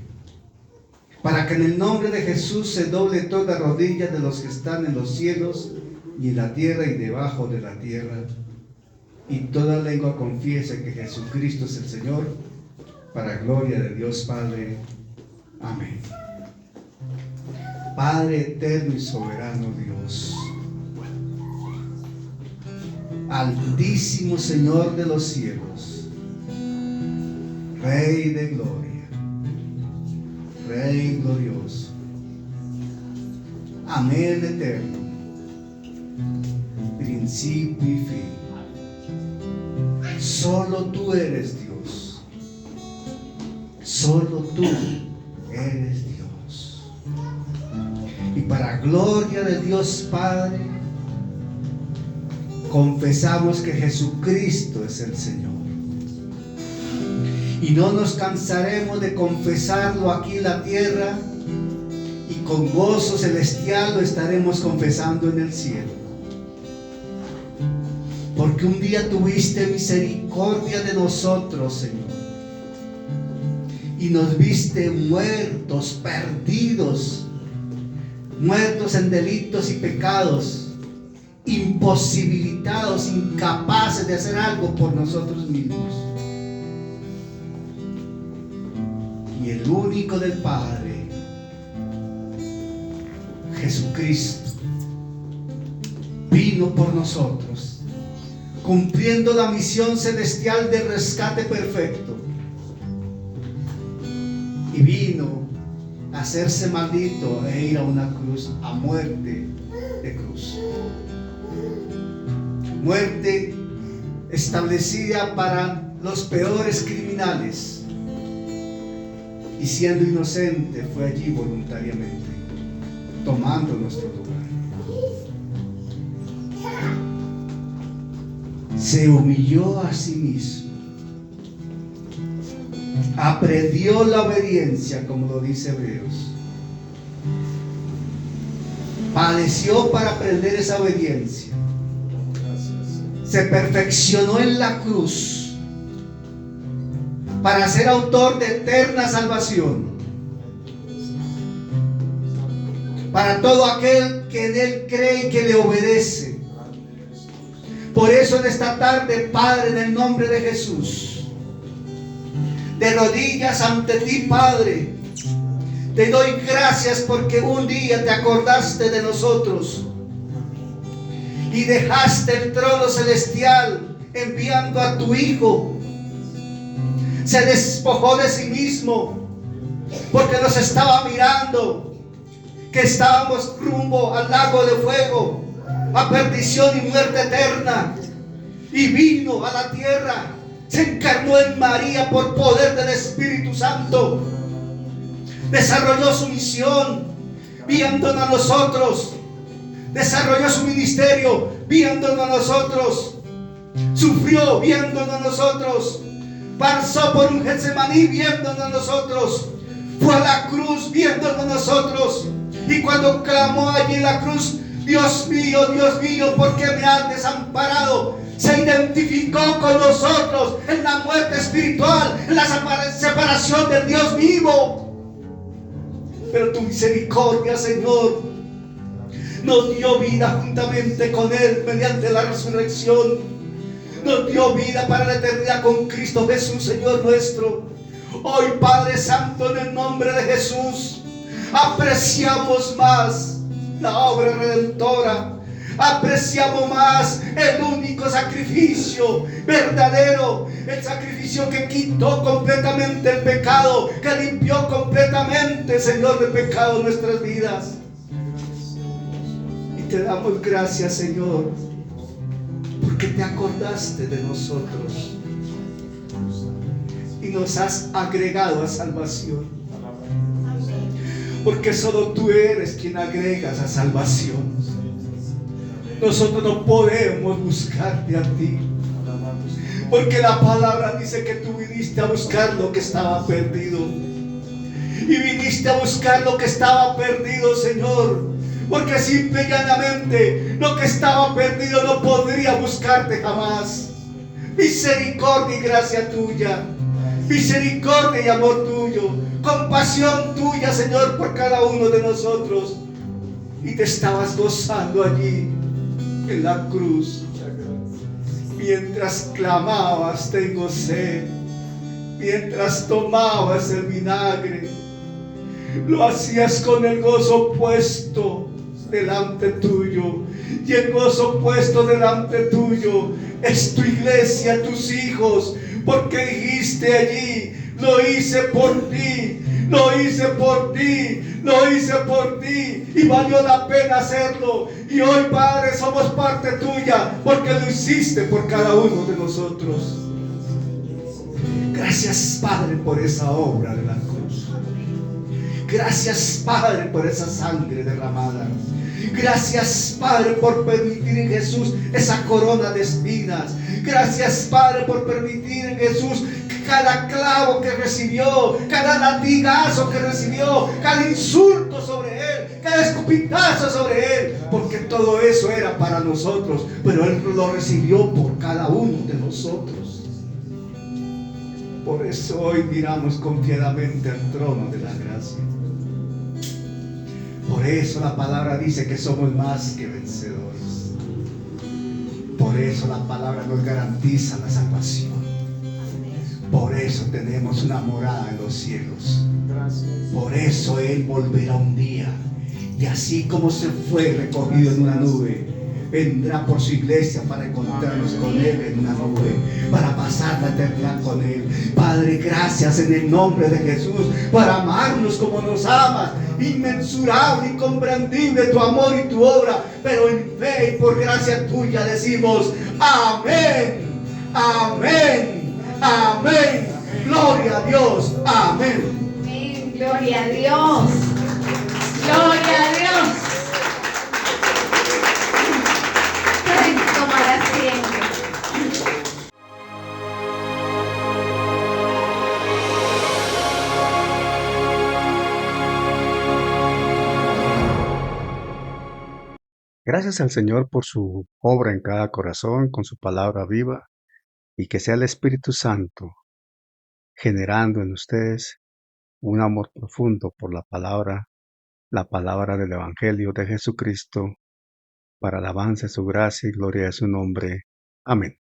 para que en el nombre de Jesús se doble toda rodilla de los que están en los cielos y en la tierra y debajo de la tierra, y toda lengua confiese que Jesucristo es el Señor, para gloria de Dios Padre. Amén. Padre eterno y soberano Dios, Altísimo Señor de los cielos, Rey de gloria, Rey glorioso, Amén eterno, principio y fin. Solo tú eres Dios, solo tú eres Dios. Y para gloria de Dios Padre, confesamos que Jesucristo es el Señor. Y no nos cansaremos de confesarlo aquí en la tierra, y con gozo celestial lo estaremos confesando en el cielo. Porque un día tuviste misericordia de nosotros, Señor, y nos viste muertos, perdidos, muertos en delitos y pecados, imposibilitados, incapaces de hacer algo por nosotros mismos. Y el único del Padre, Jesucristo, vino por nosotros, cumpliendo la misión celestial del rescate perfecto, y vino a hacerse maldito e ir a una cruz, a muerte de cruz, muerte establecida para los peores criminales, y siendo inocente fue allí voluntariamente, tomando nuestro lugar. Se humilló a sí mismo, aprendió la obediencia, como lo dice Hebreos, padeció para aprender esa obediencia, se perfeccionó en la cruz para ser autor de eterna salvación para todo aquel que en Él cree y que le obedece. Por eso en esta tarde, Padre, en el nombre de Jesús, de rodillas ante ti, Padre, te doy gracias porque un día te acordaste de nosotros y dejaste el trono celestial enviando a tu Hijo. Se despojó de sí mismo porque nos estaba mirando, que estábamos rumbo al lago de fuego, a perdición y muerte eterna. y vino a la tierra. Se encarnó en María por poder del Espíritu Santo. Desarrolló su misión viéndonos a nosotros. Desarrolló su ministerio viéndonos a nosotros. Sufrió viéndonos a nosotros. Pasó por un Getsemaní viéndonos a nosotros. Fue a la cruz viéndonos a nosotros. Y cuando clamó allí en la cruz, Dios mío, ¿por qué me has desamparado? Se identificó con nosotros en la muerte espiritual, en la separación del Dios vivo. Pero tu misericordia, Señor, nos dio vida juntamente con Él mediante la resurrección. Nos dio vida para la eternidad con Cristo Jesús, Señor nuestro. Hoy, Padre Santo, en el nombre de Jesús, apreciamos más la obra redentora. Apreciamos más el único sacrificio verdadero, el sacrificio que quitó completamente el pecado, que limpió completamente, Señor, de pecado nuestras vidas. Y te damos gracias, Señor, porque te acordaste de nosotros y nos has agregado a salvación. Porque solo tú eres quien agregas a salvación. Nosotros no podemos buscarte a ti, porque la palabra dice que tú viniste a buscar lo que estaba perdido. Y viniste a buscar lo que estaba perdido, Señor, porque simple y llanamente lo que estaba perdido no podría buscarte jamás. Misericordia y gracia tuya, misericordia y amor tuyo, compasión tuya, Señor, por cada uno de nosotros. Y te estabas gozando allí en la cruz, mientras clamabas tengo sed, mientras tomabas el vinagre, lo hacías con el gozo puesto delante tuyo. Y el gozo puesto delante tuyo es tu iglesia, tus hijos, porque dijiste allí: lo hice por ti, lo hice por ti, lo hice por ti, y valió la pena hacerlo. Y hoy, Padre, somos parte tuya, porque lo hiciste por cada uno de nosotros. Gracias, Padre, por esa obra de la cruz. Gracias, Padre, por esa sangre derramada. Gracias, Padre, por permitir en Jesús esa corona de espinas. Gracias, Padre, por permitir en Jesús que cada clavo que recibió, cada latigazo que recibió, cada insulto sobre Él, cada escupitazo sobre Él, porque todo eso era para nosotros, pero Él lo recibió por cada uno de nosotros. Por eso hoy miramos confiadamente al trono de la gracia. Por eso la palabra dice que somos más que vencedores. Por eso la palabra nos garantiza la salvación. Por eso tenemos una morada en los cielos. Por eso Él volverá un día. Y así como se fue recogido en una nube, vendrá por su iglesia para encontrarnos con Él en una nube, para pasar la eternidad con Él. Padre, gracias en el nombre de Jesús por amarnos como nos amas. Inmensurable, incomprendible tu amor y tu obra, pero en fe y por gracia tuya decimos amén, amén, amén. Gloria a Dios, amén. Amén. Gloria a Dios. Gloria a Dios. Pueden tomar asiento. Gracias al Señor por su obra en cada corazón, con su palabra viva, y que sea el Espíritu Santo generando en ustedes un amor profundo por la palabra del Evangelio de Jesucristo, para alabanza de su gracia y gloria de su nombre. Amén.